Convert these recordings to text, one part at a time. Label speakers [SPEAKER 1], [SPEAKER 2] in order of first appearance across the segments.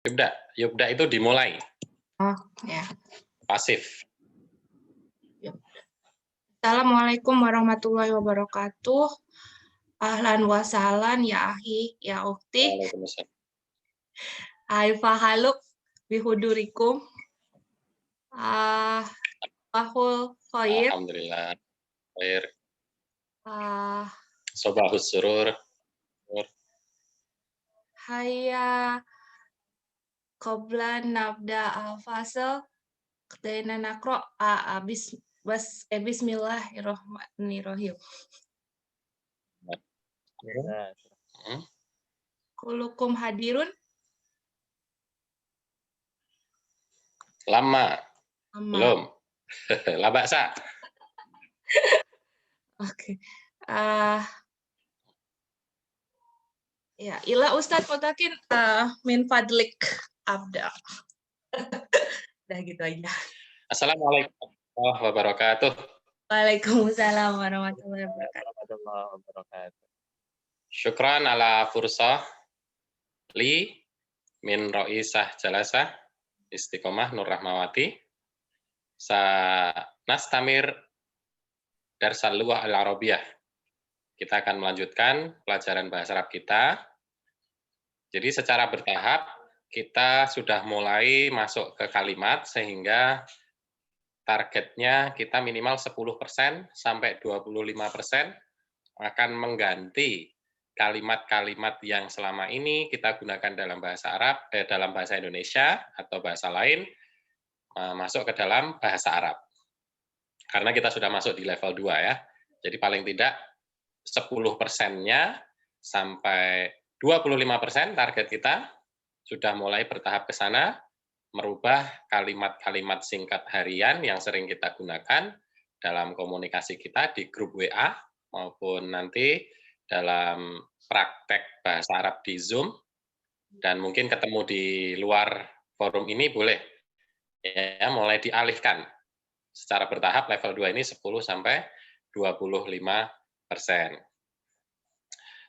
[SPEAKER 1] Yubda. Yubda itu dimulai.
[SPEAKER 2] Oh, ya.
[SPEAKER 1] Pasif.
[SPEAKER 2] Assalamualaikum warahmatullahi wabarakatuh. Ahlan wa sahlan ya ahi, ya ukhti.
[SPEAKER 1] Waalaikumsalam.
[SPEAKER 2] Alfa haluk bihudurikum. Wahul khair.
[SPEAKER 1] Alhamdulillah. Khair.
[SPEAKER 2] Ah,
[SPEAKER 1] Sobahus surur.
[SPEAKER 2] Hayya qabla nabda al-fasl. Qadaina naqra bismillahirrahmanirrahim. Kulukum hadirun.
[SPEAKER 1] Lama. Belum. Labaksa.
[SPEAKER 2] Oke. Ya, ila Ustadz Kotakin min fadlik abda. Udah gitu aja.
[SPEAKER 1] Assalamualaikum warahmatullahi wabarakatuh.
[SPEAKER 2] Waalaikumsalam warahmatullahi wabarakatuh.
[SPEAKER 1] Syukran ala fursah li min ro'isah jalasah istiqomah Nur Rahmawati. Nastamir darsal lughah al-arabiyah. Kita akan melanjutkan pelajaran bahasa Arab kita. Jadi secara bertahap kita sudah mulai masuk ke kalimat sehingga targetnya kita minimal 10% sampai 25% akan mengganti kalimat-kalimat yang selama ini kita gunakan dalam bahasa Arab, dalam bahasa Indonesia atau bahasa lain, masuk ke dalam bahasa Arab. Karena kita sudah masuk di level 2 ya. Jadi paling tidak 10%-nya sampai 25% target kita sudah mulai bertahap ke sana, merubah kalimat-kalimat singkat harian yang sering kita gunakan dalam komunikasi kita di grup WA maupun nanti dalam praktek bahasa Arab di Zoom, dan mungkin ketemu di luar forum ini boleh ya, mulai dialihkan secara bertahap level 2 ini 10 sampai 25%.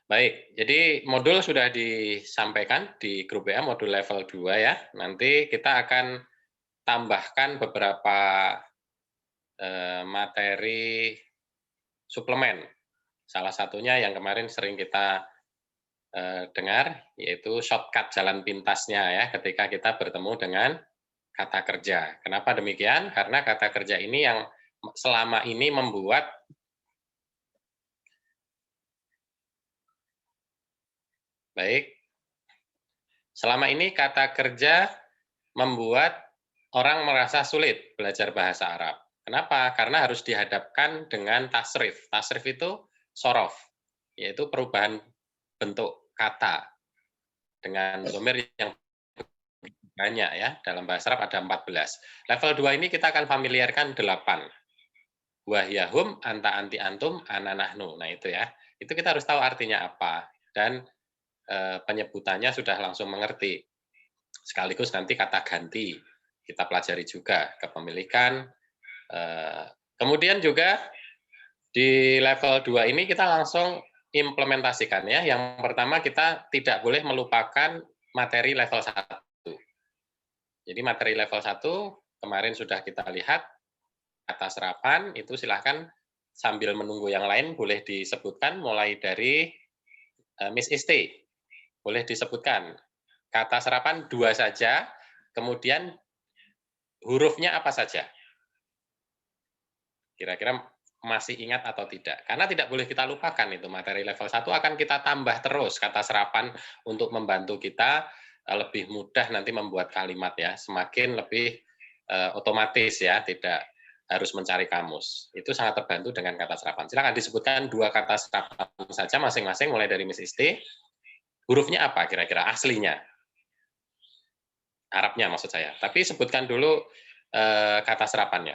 [SPEAKER 1] Baik, jadi modul sudah disampaikan di grup WA, modul level 2 ya. Nanti kita akan tambahkan beberapa materi suplemen. Salah satunya yang kemarin sering kita dengar, yaitu shortcut jalan pintasnya ya, ketika kita bertemu dengan kata kerja. Kenapa demikian? Karena kata kerja ini yang selama ini membuat selama ini kata kerja membuat orang merasa sulit belajar bahasa Arab. Kenapa? Karena harus dihadapkan dengan tasrif. Tasrif itu sorof, yaitu perubahan bentuk kata dengan dhamir yang banyak ya. Dalam bahasa Arab ada 14. Level 2 ini kita akan familiarkan 8. Wahyahum, anta anti antum, ana nahnu. Nah itu ya. Itu kita harus tahu artinya apa. Dan penyebutannya sudah langsung mengerti. Sekaligus nanti kata ganti kita pelajari juga, kepemilikan. Kemudian juga di level 2 ini kita langsung implementasikan ya. Yang pertama kita tidak boleh melupakan materi level 1. Jadi materi level 1 kemarin sudah kita lihat, kata serapan itu silahkan sambil menunggu yang lain boleh disebutkan mulai dari Miss Isti. Boleh disebutkan. Kata serapan 2 saja, kemudian hurufnya apa saja. Kira-kira masih ingat atau tidak? Karena tidak boleh kita lupakan itu materi level 1 akan kita tambah terus kata serapan untuk membantu kita lebih mudah nanti membuat kalimat ya, semakin lebih otomatis ya, tidak harus mencari kamus. Itu sangat terbantu dengan kata serapan. Silakan disebutkan 2 kata serapan saja masing-masing mulai dari Miss Isti. Hurufnya apa kira-kira aslinya? Arabnya maksud saya. Tapi sebutkan dulu kata serapannya.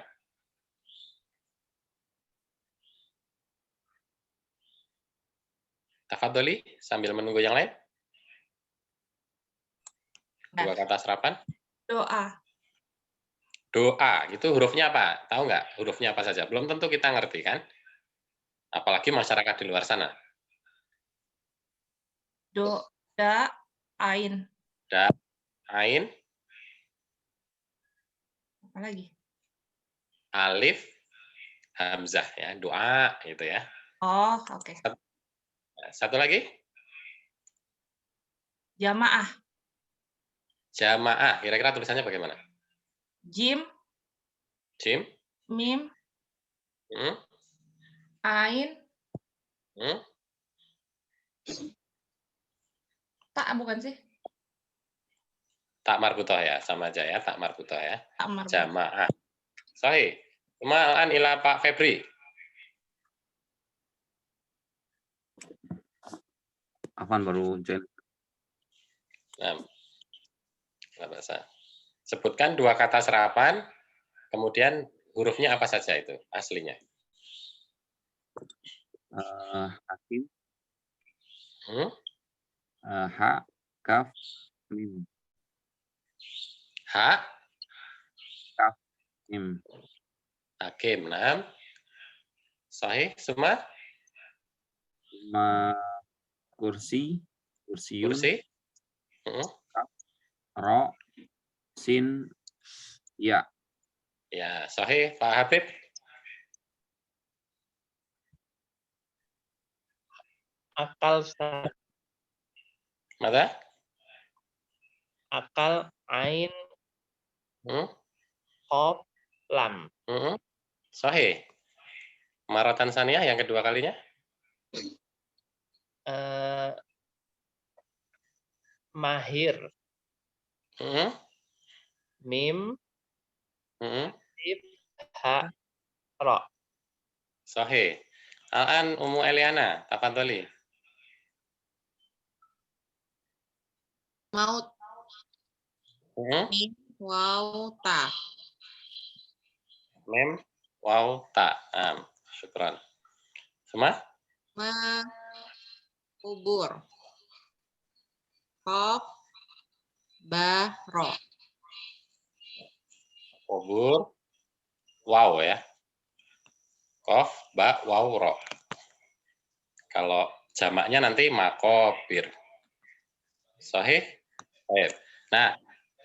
[SPEAKER 1] Tafadholi sambil menunggu yang lain. 2 kata serapan.
[SPEAKER 2] Doa.
[SPEAKER 1] Doa, itu hurufnya apa? Tahu nggak hurufnya apa saja? Belum tentu kita ngerti kan? Apalagi masyarakat di luar sana.
[SPEAKER 2] Da, ain.
[SPEAKER 1] Da, Ain,
[SPEAKER 2] Apa lagi?
[SPEAKER 1] alif, hamzah ya, doa gitu ya.
[SPEAKER 2] Oh, oke.
[SPEAKER 1] Satu lagi,
[SPEAKER 2] Jamaah.
[SPEAKER 1] jamaah. Kira-kira tulisannya bagaimana?
[SPEAKER 2] Jim,
[SPEAKER 1] Jim,
[SPEAKER 2] mim,
[SPEAKER 1] hmm,
[SPEAKER 2] ain,
[SPEAKER 1] hmm.
[SPEAKER 2] tak bukan sih?
[SPEAKER 1] Tak marbutoh ya, sama aja ya, tak marbutoh ya.
[SPEAKER 2] Tak marbut.
[SPEAKER 1] Jamaah. Sahih. Kemudian ila Pak Febri.
[SPEAKER 3] Afan baru join.
[SPEAKER 1] Nah, nggak bahasa. Sebutkan 2 kata serapan, kemudian hurufnya apa saja itu aslinya.
[SPEAKER 3] Hakim,
[SPEAKER 1] Hmm?
[SPEAKER 3] ha, kaf, mim.
[SPEAKER 1] Ha,
[SPEAKER 3] Kaf, mim.
[SPEAKER 1] hakim. Nah, sahih semua.
[SPEAKER 3] Kursi, kursiun,
[SPEAKER 1] Kursi. Hmm.
[SPEAKER 3] ro, sin, ya.
[SPEAKER 1] Ya, sahih Pak Habib.
[SPEAKER 4] Akal, Ustaz.
[SPEAKER 1] Mata?
[SPEAKER 4] Akal, ain,
[SPEAKER 1] Hmm?
[SPEAKER 4] qaf, lam.
[SPEAKER 1] Hmm. Sahih. Maratan saniyah yang kedua kalinya.
[SPEAKER 4] Mahir,
[SPEAKER 1] Hmm.
[SPEAKER 4] mim,
[SPEAKER 1] Hmm.
[SPEAKER 4] alif, ha, ro.
[SPEAKER 1] Sahih. Al-an Ummu Eliana, tafadholi.
[SPEAKER 5] Maut,
[SPEAKER 1] Hmm.
[SPEAKER 5] mim, waw, ta.
[SPEAKER 1] Mem, waw, ta. Syukran. Semua?
[SPEAKER 5] Ma, kubur. Qaf, ba, ro.
[SPEAKER 1] Kubur, waw ya. Kof, ba, waw, ro. Kalau jamaknya nanti makobir. Sahih? Baik. Nah,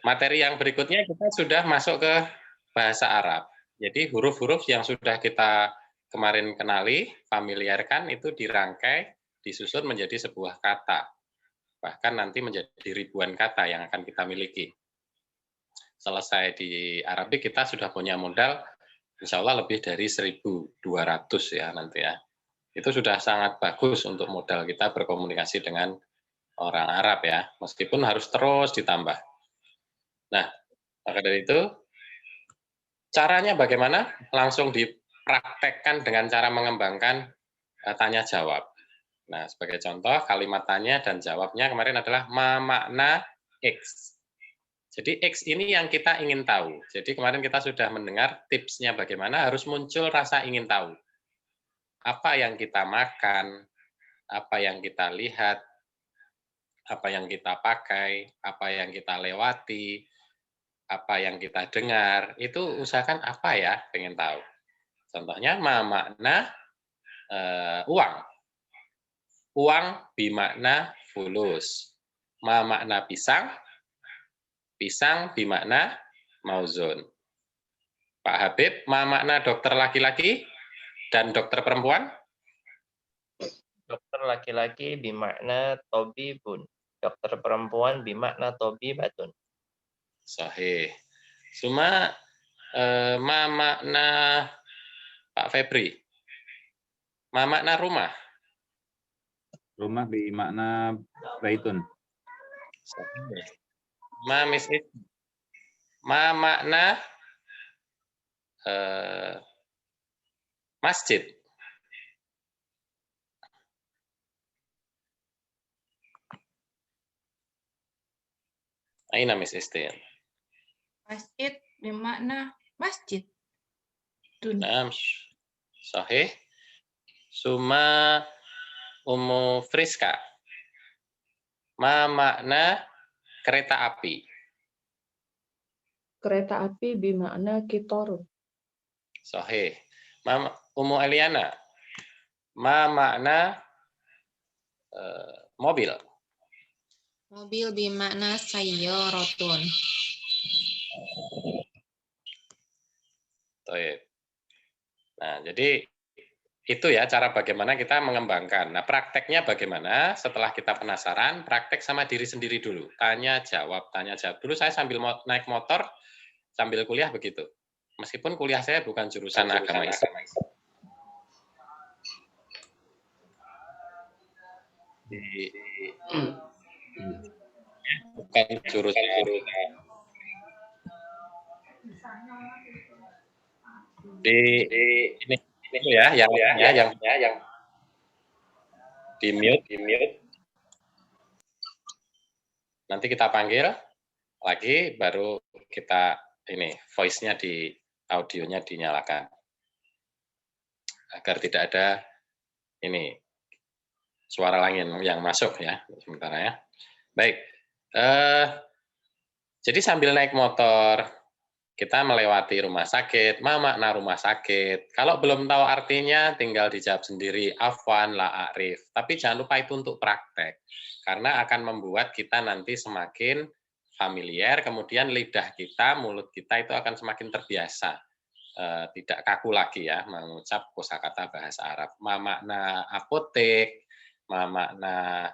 [SPEAKER 1] materi yang berikutnya kita sudah masuk ke bahasa Arab. Jadi huruf-huruf yang sudah kita kemarin kenali, familiarkan itu dirangkai, disusun menjadi sebuah kata. Bahkan nanti menjadi ribuan kata yang akan kita miliki. Selesai di Arabik kita sudah punya modal insya Allah lebih dari 1.200 ya nanti ya. Itu sudah sangat bagus untuk modal kita berkomunikasi dengan orang Arab ya, meskipun harus terus ditambah. Nah, maka dari itu, caranya bagaimana? Langsung dipraktekkan dengan cara mengembangkan tanya jawab. Nah, sebagai contoh, kalimat tanya dan jawabnya kemarin adalah ma makna X. Jadi X ini yang kita ingin tahu. Jadi kemarin kita sudah mendengar tipsnya bagaimana harus muncul rasa ingin tahu. Apa yang kita makan, apa yang kita lihat, apa yang kita pakai, apa yang kita lewati, apa yang kita dengar, itu usahakan apa ya, pengen tahu. Contohnya makna uang. Uang bimakna fulus. Makna pisang, pisang bimakna mauzun. Pak Habib, makna dokter laki-laki dan dokter perempuan?
[SPEAKER 4] Dokter laki-laki bimakna tobibun. Dokter perempuan bimakna tobibatun.
[SPEAKER 1] Sahih. Cuma makna Pak Febri, makna rumah.
[SPEAKER 3] Rumah bermakna baitun.
[SPEAKER 1] Sahih. Miss It. Makna masjid. Aina Miss Istin.
[SPEAKER 2] Masjid bermakna masjid. Dun.
[SPEAKER 1] Nah, sahih. Suma Ummu Friska. Makna kereta api.
[SPEAKER 6] Kereta api bermakna kitor.
[SPEAKER 1] Sahih. Ummu Eliana. Makna mobil.
[SPEAKER 5] Mobil bermakna sayyaratun.
[SPEAKER 1] Baik. Nah, jadi itu ya cara bagaimana kita mengembangkan. Nah, prakteknya bagaimana? Setelah kita penasaran, praktek sama diri sendiri dulu. Tanya jawab, tanya jawab. Dulu saya sambil naik motor, sambil kuliah begitu. Meskipun kuliah saya bukan jurusan agama Islam. Bukan jurusan ini ya yang di mute. Nanti kita panggil lagi, baru kita ini voice-nya di audionya dinyalakan agar tidak ada ini suara angin yang masuk ya sementara ya. Baik, jadi sambil naik motor kita melewati rumah sakit, ma makna rumah sakit. Kalau belum tahu artinya, tinggal dijawab sendiri, afwan la arif. Tapi jangan lupa itu untuk praktek, karena akan membuat kita nanti semakin familiar, kemudian lidah kita, mulut kita itu akan semakin terbiasa. Tidak kaku lagi ya, mengucap kosakata bahasa Arab. Ma makna apotek, ma makna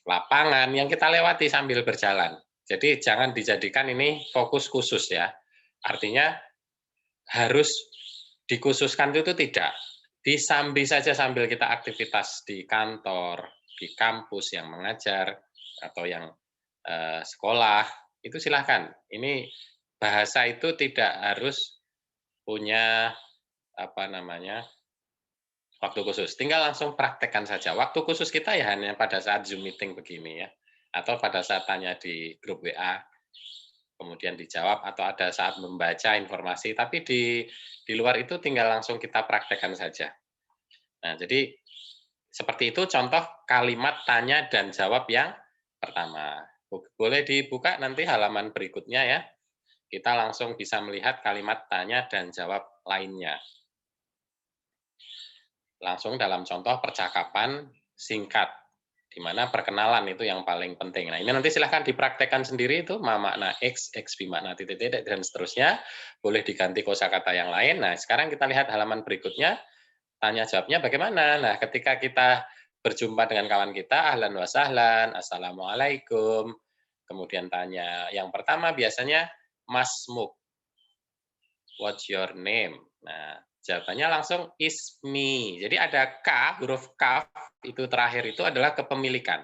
[SPEAKER 1] lapangan yang kita lewati sambil berjalan. Jadi jangan dijadikan ini fokus khusus ya. Artinya harus dikhususkan itu tidak. Disambi saja sambil kita aktivitas di kantor, di kampus yang mengajar, atau yang sekolah, itu silahkan. Ini bahasa itu tidak harus punya waktu khusus. Tinggal langsung praktekkan saja. Waktu khusus kita ya hanya pada saat Zoom meeting begini ya. Atau pada saat tanya di grup WA, kemudian dijawab, atau ada saat membaca informasi, tapi di luar itu tinggal langsung kita praktekkan saja. Nah, jadi seperti itu contoh kalimat tanya dan jawab yang pertama. Boleh dibuka nanti halaman berikutnya ya. Kita langsung bisa melihat kalimat tanya dan jawab lainnya. Langsung dalam contoh percakapan singkat, di mana perkenalan itu yang paling penting. Nah, ini nanti silahkan dipraktekkan sendiri itu, ma makna X, X bermakna titik-titik, dan seterusnya. Boleh diganti kosakata yang lain. Nah, sekarang kita lihat halaman berikutnya, tanya jawabnya bagaimana. Nah, ketika kita berjumpa dengan kawan kita, ahlan wa sahlan, assalamualaikum, kemudian tanya, yang pertama biasanya, masmuk, what's your name? Nah, jawabannya langsung ismi. Jadi ada K, huruf K itu terakhir itu adalah kepemilikan.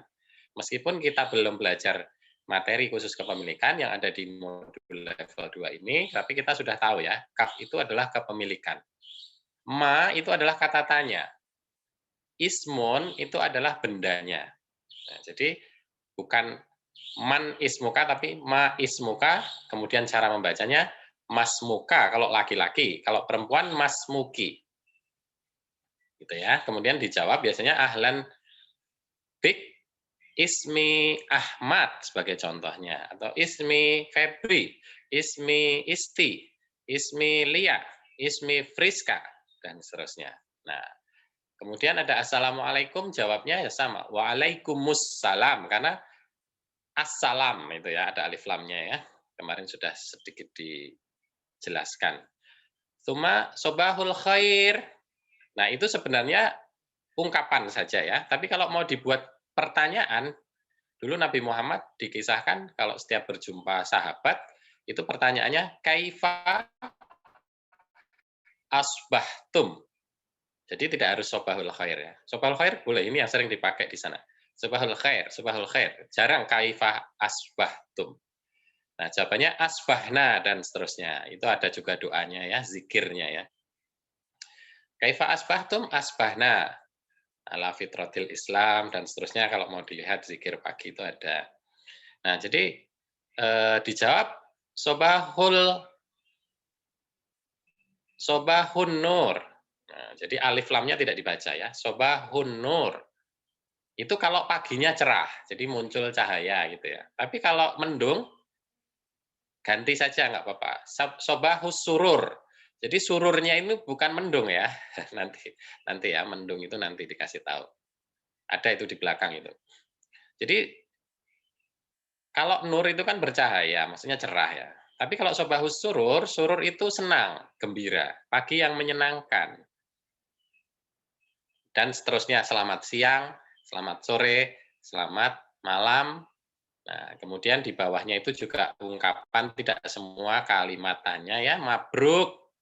[SPEAKER 1] Meskipun kita belum belajar materi khusus kepemilikan yang ada di modul level 2 ini, tapi kita sudah tahu ya, kaf itu adalah kepemilikan. Ma itu adalah kata tanya. Ismun itu adalah bendanya. Nah, jadi bukan man ismuka, tapi ma ismuka, kemudian cara membacanya masmuka kalau laki-laki, kalau perempuan masmuki. Gitu ya. Kemudian dijawab biasanya ahlan bik, ismi Ahmad sebagai contohnya, atau ismi Febri, ismi Isti, ismi Lia, ismi Friska, dan seterusnya. Nah, kemudian ada assalamualaikum, jawabnya ya sama, waalaikumsalam, karena assalam itu ya, ada alif lamnya ya. Kemarin sudah sedikit dijelaskan. Suma sobahul khair. Nah, itu sebenarnya ungkapan saja ya. Tapi kalau mau dibuat pertanyaan, dulu Nabi Muhammad dikisahkan kalau setiap berjumpa sahabat, itu pertanyaannya, kaifa asbahtum. Jadi tidak harus sobahul khair ya. Sobahul khair boleh, ini yang sering dipakai di sana. Sobahul khair, sobahul khair. Jarang kaifa asbahtum. Nah, jawabannya asbahna dan seterusnya. Itu ada juga doanya ya, zikirnya ya. Kaifa asbahtum, asbahna. Ala fitratil Islam dan seterusnya, kalau mau dilihat zikir pagi itu ada. Nah, jadi dijawab sobahun nur. Nah, jadi alif lamnya tidak dibaca ya. Sobahun nur. Itu kalau paginya cerah, jadi muncul cahaya gitu ya. Tapi kalau mendung, ganti saja nggak apa-apa. Sobahus surur. Jadi sururnya ini bukan mendung ya. Nanti ya, mendung itu nanti dikasih tahu. Ada itu di belakang itu. Jadi Kalau nur itu kan bercahaya, maksudnya cerah ya. Tapi kalau sobahus surur, surur itu senang, gembira, pagi yang menyenangkan. Dan seterusnya, selamat siang, selamat sore, selamat malam. Nah, kemudian di bawahnya itu juga ungkapan, tidak semua kalimatannya ya, mabruk.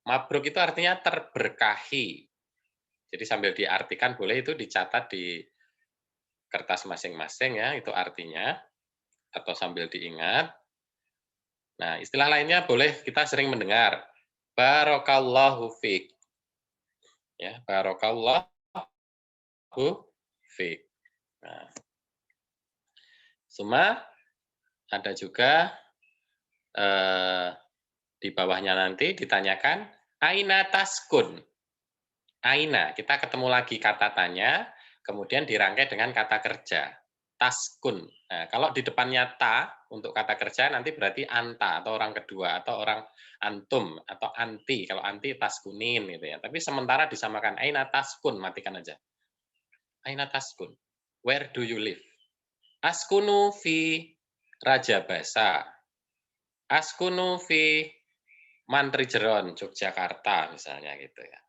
[SPEAKER 1] Mabruk itu artinya terberkahi. Jadi sambil diartikan boleh itu dicatat di kertas masing-masing ya, itu artinya, atau sambil diingat. Nah, istilah lainnya boleh kita sering mendengar. Barakallahu fiik. Ya, barakallahu fiik. Nah, semua ada juga di bawahnya nanti ditanyakan aina taskun. Aina, kita ketemu lagi kata tanya, kemudian dirangkai dengan kata kerja. Taskun. Nah, kalau di depannya ta untuk kata kerja nanti berarti anta atau orang kedua atau orang antum atau anti. Kalau anti taskunin gitu ya. Tapi sementara disamakan aina taskun, matikan aja. Aina taskun. Where do you live? Askunu fi Rajabasa. Askunu fi Mantrijeron, Yogyakarta misalnya gitu ya.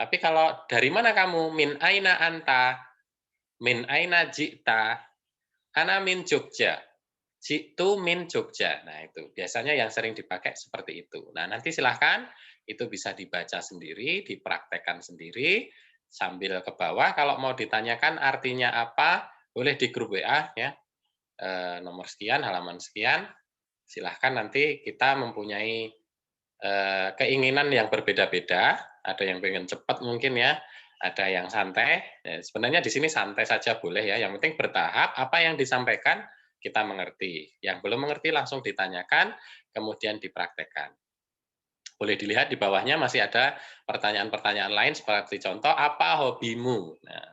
[SPEAKER 1] Tapi kalau dari mana kamu? Min aina anta? Min aina jikta? Ana min Jogja. Jiktu min Jogja. Nah itu biasanya yang sering dipakai seperti itu. Nah nanti silahkan itu bisa dibaca sendiri, dipraktekkan sendiri, sambil ke bawah. Kalau mau ditanyakan artinya apa, boleh di grup WA ya. Nomor sekian, halaman sekian. Silahkan nanti kita mempunyai keinginan yang berbeda-beda. Ada yang pengen cepat mungkin ya, ada yang santai. Ya, sebenarnya di sini santai saja boleh ya. Yang penting bertahap. Apa yang disampaikan kita mengerti. Yang belum mengerti langsung ditanyakan, kemudian dipraktekkan. Boleh dilihat di bawahnya masih ada pertanyaan-pertanyaan lain seperti contoh apa hobimu. Nah,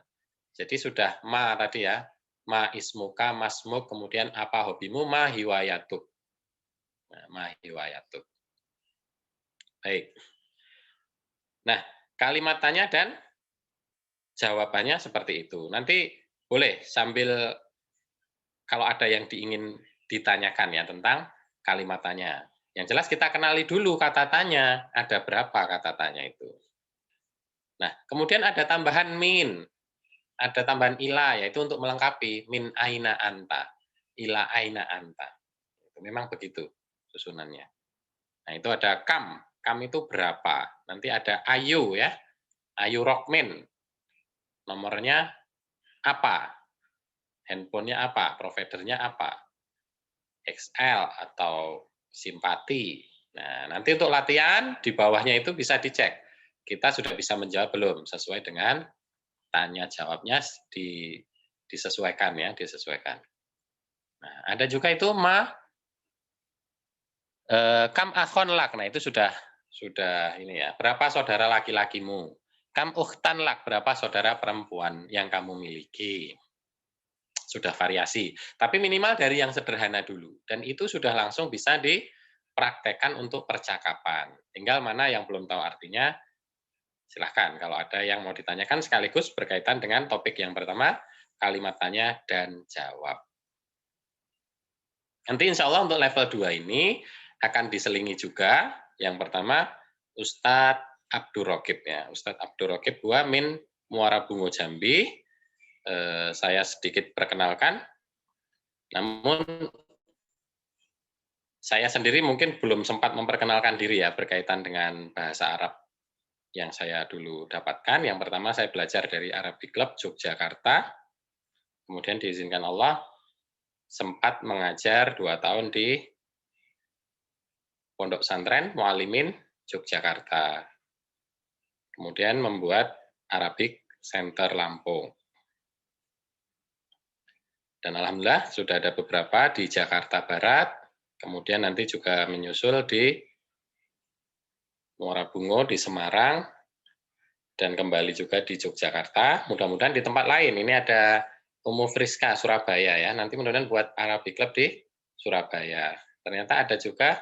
[SPEAKER 1] jadi sudah ma tadi ya, ma ismuka, masmuk, kemudian apa hobimu, ma hiwayatuk. Nah, ma hiwayatuk. Baik. Nah, kalimat tanya dan jawabannya seperti itu. Nanti boleh sambil kalau ada yang diingin ditanyakan ya tentang kalimat tanya. Yang jelas kita kenali dulu kata tanya, ada berapa kata tanya itu. Nah, kemudian ada tambahan min, ada tambahan ila, yaitu untuk melengkapi min aina anta, ila aina anta. Memang begitu susunannya. Nah, itu ada kam itu berapa? Nanti ada ayu ya, ayu Rockmin. Nomornya apa? Handphonenya apa? Providernya apa? XL atau simpati. Nah, nanti untuk latihan di bawahnya itu bisa dicek. Kita sudah bisa menjawab belum sesuai dengan tanya jawabnya disesuaikan ya, disesuaikan. Nah, ada juga itu kam akhon lak. Nah, itu sudah ini ya. Berapa saudara laki-lakimu? Kam ukhtan lak, berapa saudara perempuan yang kamu miliki? Sudah variasi. Tapi minimal dari yang sederhana dulu. Dan itu sudah langsung bisa dipraktekkan untuk percakapan. Tinggal mana yang belum tahu artinya, silahkan. Kalau ada yang mau ditanyakan sekaligus berkaitan dengan topik yang pertama, kalimat tanya dan jawab. Nanti insya Allah untuk level 2 ini akan diselingi juga. Yang pertama, Ustadz Abdur Rokib ya. Ustadz Abdur Rokib gua min Muara Bungo Jambi. Saya sedikit perkenalkan. Namun saya sendiri mungkin belum sempat memperkenalkan diri ya berkaitan dengan bahasa Arab yang saya dulu dapatkan. Yang pertama saya belajar dari Arabic Club Yogyakarta. Kemudian diizinkan Allah sempat mengajar 2 tahun di Pondok Pesantren Mualimin Yogyakarta. Kemudian membuat Arabic Center Lampung. Dan alhamdulillah sudah ada beberapa di Jakarta Barat, kemudian nanti juga menyusul di Muara Bungo di Semarang, dan kembali juga di Yogyakarta. Mudah-mudahan di tempat lain. Ini ada Umu Friska Surabaya ya. Nanti mudah-mudahan buat Arabic Club di Surabaya. Ternyata ada juga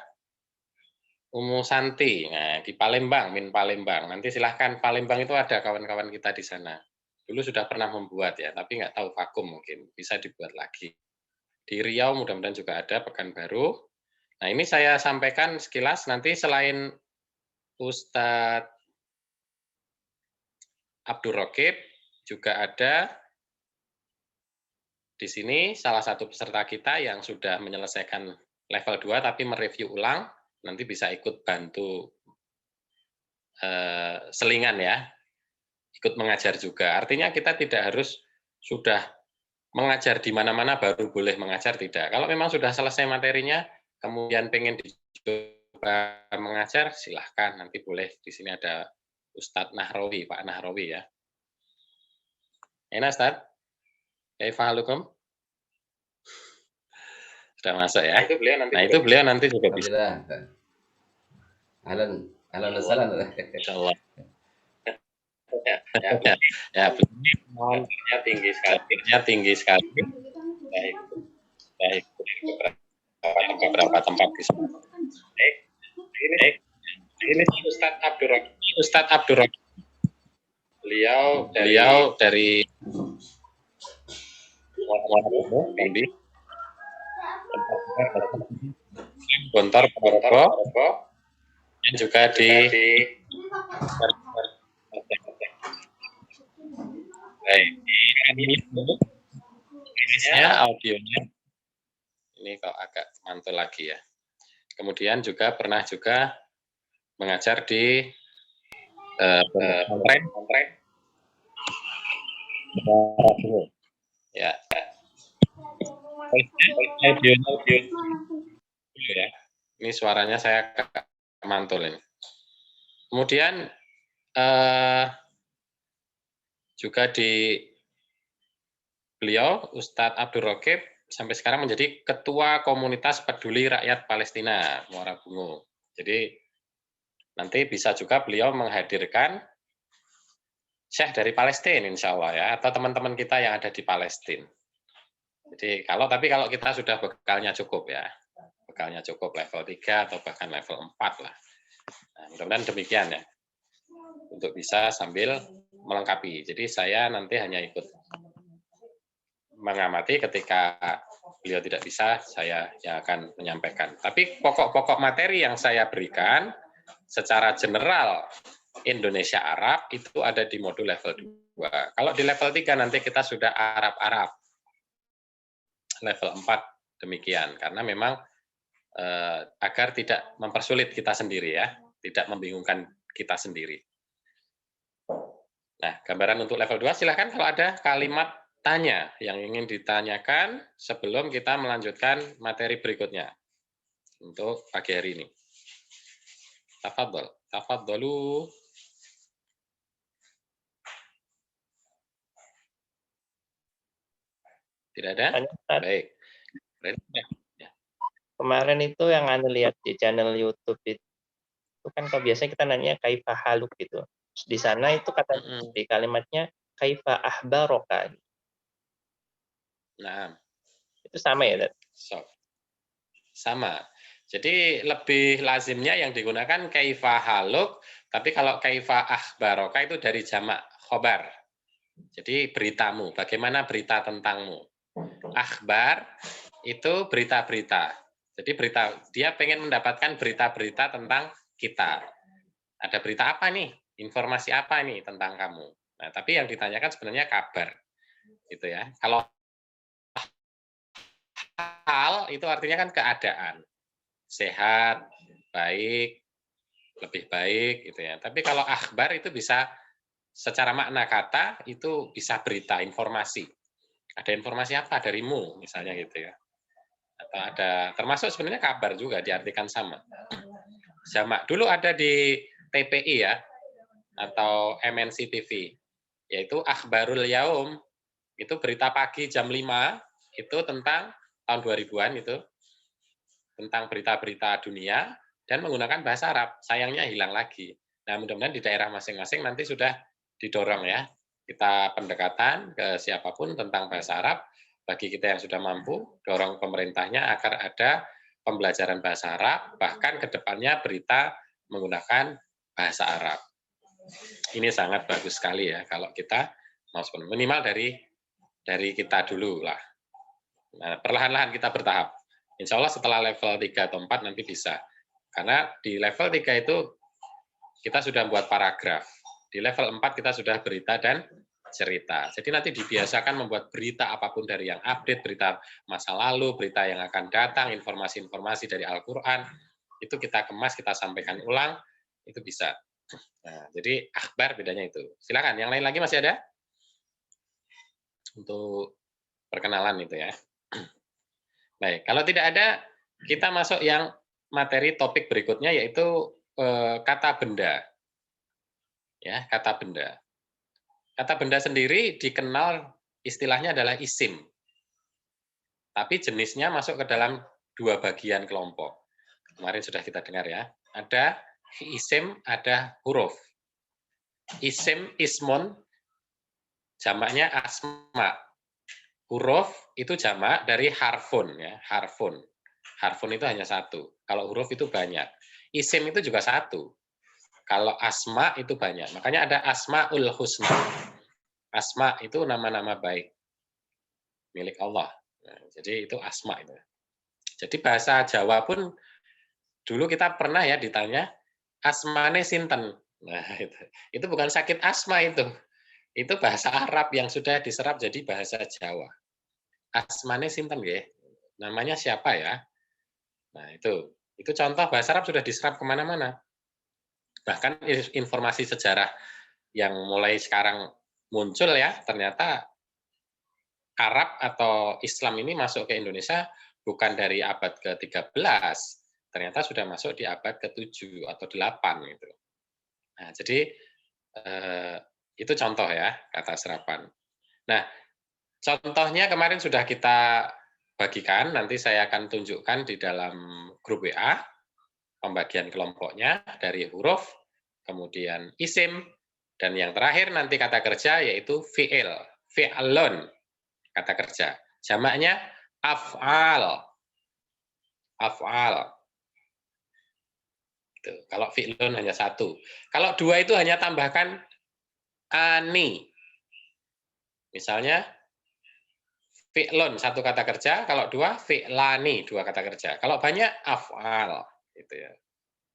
[SPEAKER 1] Umu Santi, nah, di Palembang, min Palembang. Nanti silahkan, Palembang itu ada kawan-kawan kita di sana. Dulu sudah pernah membuat ya, tapi nggak tahu vakum mungkin, bisa dibuat lagi. Di Riau mudah-mudahan juga ada, Pekanbaru. Nah, ini saya sampaikan sekilas, nanti selain Ustadz Abdul Rokib, juga ada di sini salah satu peserta kita yang sudah menyelesaikan level 2 tapi mereview ulang, nanti bisa ikut bantu selingan ya, ikut mengajar juga. Artinya kita tidak harus sudah mengajar di mana-mana baru boleh mengajar, tidak. Kalau memang sudah selesai materinya, kemudian pengen dicoba mengajar, silahkan. Nanti boleh, di sini ada Ustadz Nahrawi, Pak Nahrawi ya. Enak Ustadz? Kaifahalukum? Sudah masuk ya? Nah itu beliau nanti juga bisa.
[SPEAKER 7] Alhamdulillah. Ahlan wa sahlan.
[SPEAKER 1] Insyaallah. Ya, beliaunya tinggi sekali. Baik. Beberapa tempat di sana. Baik. Ini Ustadz Abdul Rokib. Beliau dari Gontor Ponorogo dan juga di audionya ini kok agak mantul lagi ya. Kemudian juga pernah mengajar di pesantren ya. Ya. Ini suaranya saya agak mantul ini. Kemudian juga di beliau Ustadz Abdul Rokib sampai sekarang menjadi Ketua Komunitas Peduli Rakyat Palestina Muara Bungu. Jadi nanti bisa juga beliau menghadirkan Syekh dari Palestina insya Allah ya, atau teman-teman kita yang ada di Palestina. Jadi tapi kalau kita sudah bekalnya cukup ya, bekalnya cukup level 3 atau bahkan level 4 lah. Nah, mudah-mudahan demikian ya, untuk bisa sambil melengkapi. Jadi saya nanti hanya ikut mengamati, ketika beliau tidak bisa, saya yang akan menyampaikan. Tapi pokok-pokok materi yang saya berikan secara general Indonesia Arab itu ada di modul level 2. Kalau di level 3 nanti kita sudah Arab-Arab. Level 4 demikian, karena memang agar tidak mempersulit kita sendiri ya, tidak membingungkan kita sendiri. Nah, gambaran untuk level 2 silahkan kalau ada kalimat tanya yang ingin ditanyakan sebelum kita melanjutkan materi berikutnya untuk pagi hari ini. Tafadhalu. Tidak ada? Baik.
[SPEAKER 4] Kemarin itu yang Anda lihat di channel YouTube itu kan kalau biasanya kita nanya kaifa haluk gitu. Di sana itu kata di kalimatnya kaifa ahbaroka.
[SPEAKER 1] Nah,
[SPEAKER 4] itu sama ya, Dad?
[SPEAKER 1] Sama. Jadi lebih lazimnya yang digunakan kaifa haluk, tapi kalau kaifa ahbaroka itu dari jamak khobar. Jadi beritamu, bagaimana berita tentangmu. Akhbar itu berita-berita. Jadi dia pengen mendapatkan berita-berita tentang kita. Ada berita apa nih? Informasi apa nih tentang kamu? Nah, tapi yang ditanyakan sebenarnya kabar. Gitu ya. Kalau hal itu artinya kan keadaan. Sehat, baik, lebih baik gitu ya. Tapi kalau akhbar itu bisa secara makna kata itu bisa berita, informasi. Ada informasi apa darimu misalnya gitu ya. Atau ada termasuk sebenarnya kabar juga diartikan sama. Jamak dulu ada di TPI ya atau MNC TV yaitu Akhbarul Yaum, itu berita pagi jam 5 itu tentang tahun 2000-an itu tentang berita-berita dunia dan menggunakan bahasa Arab. Sayangnya hilang lagi. Nah, mudah-mudahan di daerah masing-masing nanti sudah didorong ya kita pendekatan ke siapapun tentang bahasa Arab. Bagi kita yang sudah mampu, dorong pemerintahnya agar ada pembelajaran bahasa Arab, bahkan ke depannya berita menggunakan bahasa Arab. Ini sangat bagus sekali ya kalau kita mau minimal dari kita dulu lah. Nah, perlahan-lahan kita bertahap. Insya Allah setelah level 3 atau 4 nanti bisa. Karena di level 3 itu kita sudah membuat paragraf. Di level 4 kita sudah berita dan cerita. Jadi nanti dibiasakan membuat berita apapun dari yang update, berita masa lalu, berita yang akan datang, informasi-informasi dari Al-Quran, itu kita kemas, kita sampaikan ulang, itu bisa. Nah, jadi akhbar bedanya itu. Silakan, yang lain lagi masih ada? Untuk perkenalan itu ya. Baik, kalau tidak ada, kita masuk yang materi topik berikutnya, yaitu kata benda. Ya, kata benda. Kata benda sendiri dikenal istilahnya adalah isim. Tapi jenisnya masuk ke dalam 2 bagian kelompok. Kemarin sudah kita dengar ya. Ada isim, ada huruf. Isim, ismun, jamaknya asma. Huruf itu jamak dari harfun ya, harfun. Harfun itu hanya 1. Kalau huruf itu banyak. Isim itu juga 1. Kalau asma itu banyak. Makanya ada asmaul husna. Asma itu nama-nama baik milik Allah. Nah, jadi itu asma itu. Jadi bahasa Jawa pun dulu kita pernah ya ditanya asmane sinten. Nah, itu bukan sakit asma itu. Itu bahasa Arab yang sudah diserap jadi bahasa Jawa. Asmane sinten nggih? Namanya siapa ya? Nah, itu contoh bahasa Arab sudah diserap kemana-mana. Bahkan informasi sejarah yang mulai sekarang muncul ya, ternyata Arab atau Islam ini masuk ke Indonesia bukan dari abad ke-13, ternyata sudah masuk di abad ke-7 atau 8 gitu. Nah, jadi itu contoh ya kata serapan. Nah, contohnya kemarin sudah kita bagikan, nanti saya akan tunjukkan di dalam grup WA pembagian kelompoknya dari huruf, kemudian isim, dan yang terakhir nanti kata kerja yaitu fi'il, fi'alun, kata kerja. Jamaknya af'al. Af'al. Kalau fi'lun hanya 1. Kalau 2 itu hanya tambahkan ani. Misalnya fi'lun 1 kata kerja, kalau 2 fi'lani 2 kata kerja. Kalau banyak af'al gitu ya.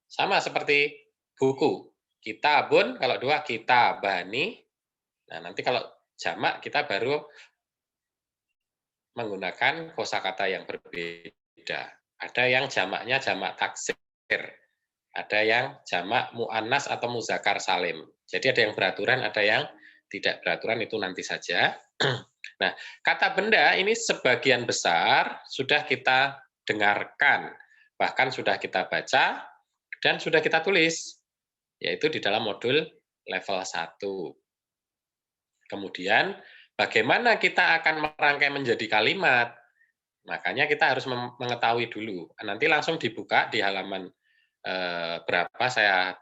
[SPEAKER 1] Sama seperti buku. Kitabun kalau 2 kitabani. Nah, nanti kalau jamak kita baru menggunakan kosakata yang berbeda. Ada yang jamaknya jamak taksir. Ada yang jamak mu'annas atau muzakkar salim. Jadi ada yang beraturan, ada yang tidak beraturan, itu nanti saja. Nah, kata benda ini sebagian besar sudah kita dengarkan, bahkan sudah kita baca, dan sudah kita tulis, yaitu di dalam modul level 1. Kemudian, bagaimana kita akan merangkai menjadi kalimat? Makanya kita harus mengetahui dulu. Nanti langsung dibuka di halaman berapa saya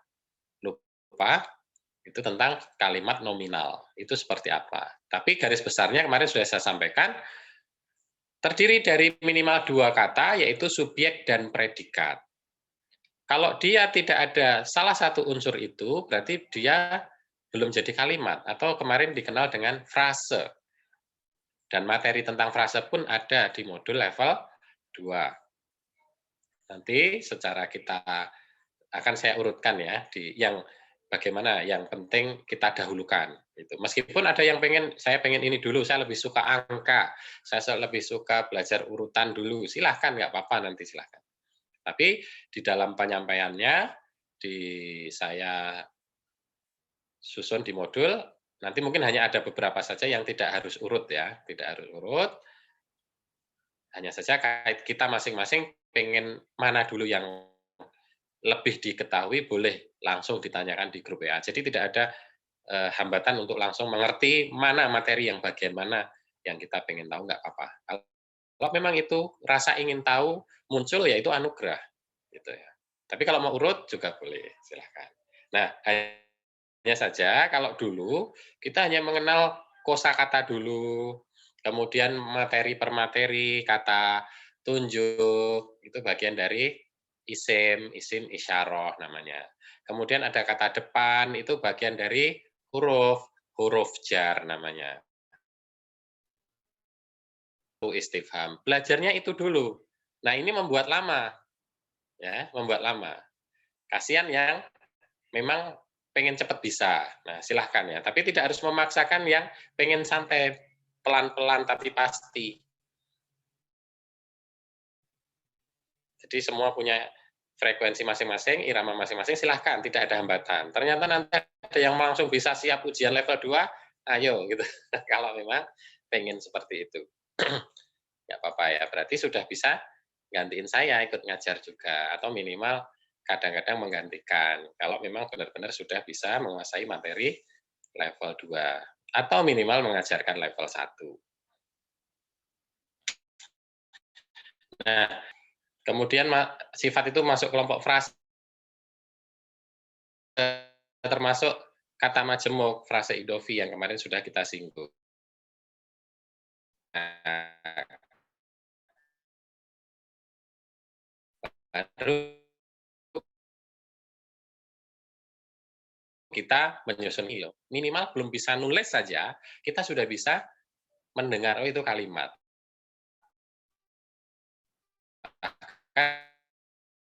[SPEAKER 1] lupa, itu tentang kalimat nominal. Itu seperti apa. Tapi garis besarnya kemarin sudah saya sampaikan, terdiri dari minimal 2 kata, yaitu subjek dan predikat. Kalau dia tidak ada salah satu unsur itu, berarti dia belum jadi kalimat, atau kemarin dikenal dengan frase. Dan materi tentang frase pun ada di modul level 2. Nanti secara kita akan saya urutkan ya, di yang bagaimana yang penting kita dahulukan. Itu. Meskipun ada yang saya pengen ini dulu, saya lebih suka angka, saya lebih suka belajar urutan dulu, silahkan, nggak apa-apa, nanti silahkan. Tapi di dalam penyampaiannya, saya susun di modul, nanti mungkin hanya ada beberapa saja yang tidak harus urut ya, tidak harus urut, hanya saja kita masing-masing pengen mana dulu yang lebih diketahui, boleh langsung ditanyakan di grup WA. Jadi tidak ada hambatan untuk langsung mengerti mana materi yang bagian mana yang kita pengen tahu, nggak apa-apa. Kalau memang itu rasa ingin tahu muncul, ya itu anugerah, gitu ya. Tapi kalau mau urut juga boleh, silahkan. Nah, hanya saja kalau dulu kita hanya mengenal kosakata dulu, kemudian materi per materi, kata tunjuk, itu bagian dari isim isyarah namanya. Kemudian ada kata depan, itu bagian dari huruf jar namanya. istifham. Belajarnya itu dulu. Nah, ini membuat lama. Ya, membuat lama. Kasihan yang memang pengen cepat bisa. Nah, silahkan ya. Tapi tidak harus memaksakan yang pengen santai, pelan-pelan tapi pasti. Jadi semua punya frekuensi masing-masing, irama masing-masing, silahkan, tidak ada hambatan. Ternyata nanti ada yang langsung bisa siap ujian level 2, ayo gitu. Kalau memang pengen seperti itu. Nggak apa-apa ya, berarti sudah bisa gantiin saya ikut ngajar juga, atau minimal kadang-kadang menggantikan, kalau memang benar-benar sudah bisa menguasai materi level 2, atau minimal mengajarkan level 1. Nah, kemudian sifat itu masuk kelompok frase, termasuk kata majemuk, frase idofi yang kemarin sudah kita singgung. Nah, baru kita menyusun minimal belum bisa nulis saja, kita sudah bisa mendengar, oh itu kalimat.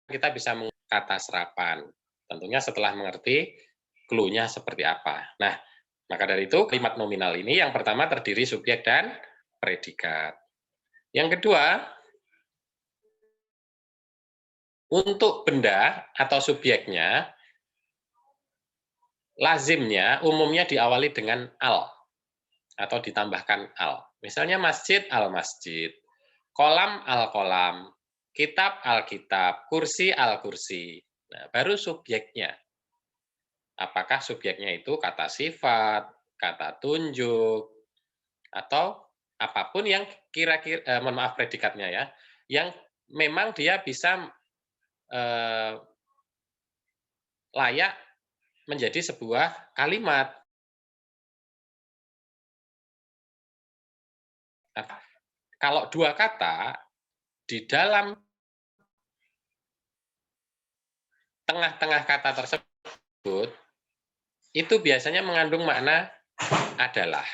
[SPEAKER 1] Kita bisa kata serapan, tentunya setelah mengerti clue-nya seperti apa. Nah, maka dari itu kalimat nominal ini yang pertama terdiri subjek dan predikat. Yang kedua, untuk benda atau subjeknya, lazimnya umumnya diawali dengan al atau ditambahkan al. Misalnya masjid al-masjid, kolam al-kolam, kitab al-kitab, kursi al-kursi. Nah, baru subjeknya. Apakah subjeknya itu kata sifat, kata tunjuk, atau apapun yang kira-kira, mohon maaf predikatnya ya, yang memang dia bisa layak menjadi sebuah kalimat. Kalau dua kata di dalam tengah-tengah kata tersebut itu biasanya mengandung makna adalah,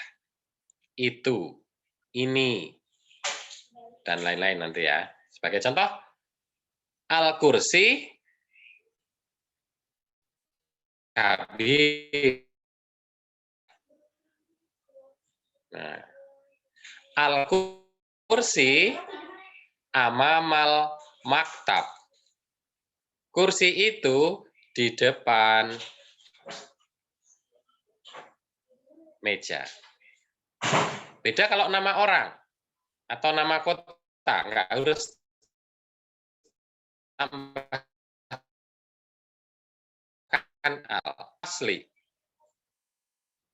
[SPEAKER 1] itu, ini, dan lain-lain nanti ya. Sebagai contoh, al-kursi kabir. Nah, al-kursi amamal maktab. Kursi itu di depan meja. Beda kalau nama orang atau nama kota, nggak harus tambahkan al. Asli.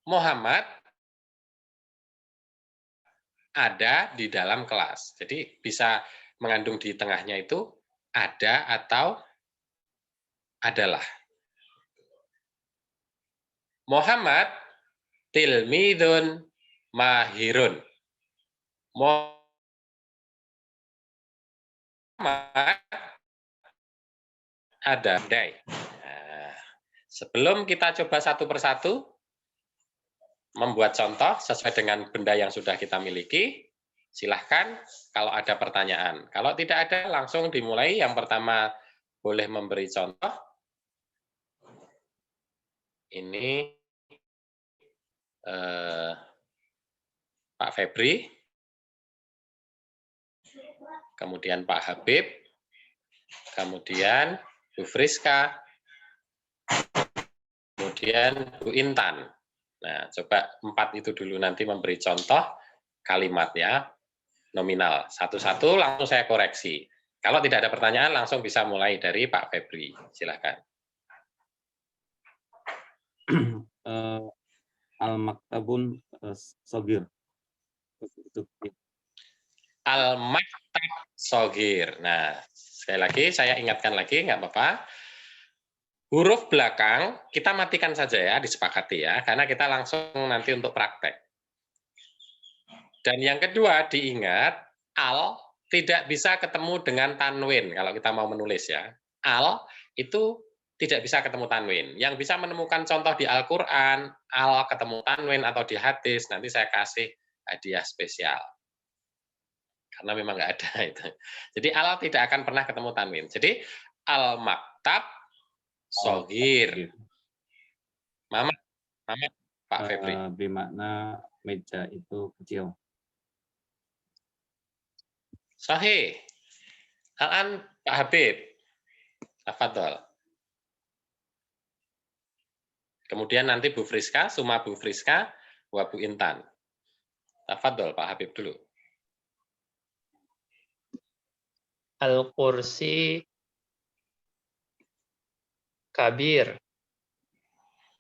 [SPEAKER 1] Muhammad ada di dalam kelas. Jadi bisa mengandung di tengahnya itu ada atau adalah. Muhammad tilmidun mahirun. Muhammad ada. Nah, sebelum kita coba satu persatu, membuat contoh sesuai dengan benda yang sudah kita miliki, silahkan kalau ada pertanyaan. Kalau tidak ada, langsung dimulai. Yang pertama boleh memberi contoh. Ini Pak Febri, kemudian Pak Habib, kemudian Bu Friska, kemudian Bu Intan. Nah, coba 4 itu dulu nanti memberi contoh kalimat ya, nominal. Satu-satu langsung saya koreksi. Kalau tidak ada pertanyaan, langsung bisa mulai dari Pak Febri. Silakan.
[SPEAKER 3] Al-maktabun sogir.
[SPEAKER 1] Al-maktab sogir. Nah, sekali lagi saya ingatkan lagi, nggak apa-apa. Huruf belakang kita matikan saja ya, disepakati ya, karena kita langsung nanti untuk praktek. Dan yang kedua diingat, al tidak bisa ketemu dengan tanwin kalau kita mau menulis ya. Al itu tidak bisa ketemu tanwin. Yang bisa menemukan contoh di Al-Quran, al ketemu tanwin atau di hadis, nanti saya kasih hadiah spesial. karena memang nggak ada itu. Jadi al tidak akan pernah ketemu tanwin. Jadi al-maktab sohir. Mama Pak Febri.
[SPEAKER 3] Bermakna meja itu kecil.
[SPEAKER 1] Sahih. Al-an Pak Habib. Tafadhol. Kemudian nanti Bu Friska, Suma Bu Friska, wa Bu Intan. Tafadhol Pak Habib dulu.
[SPEAKER 4] Al-kursi kabir.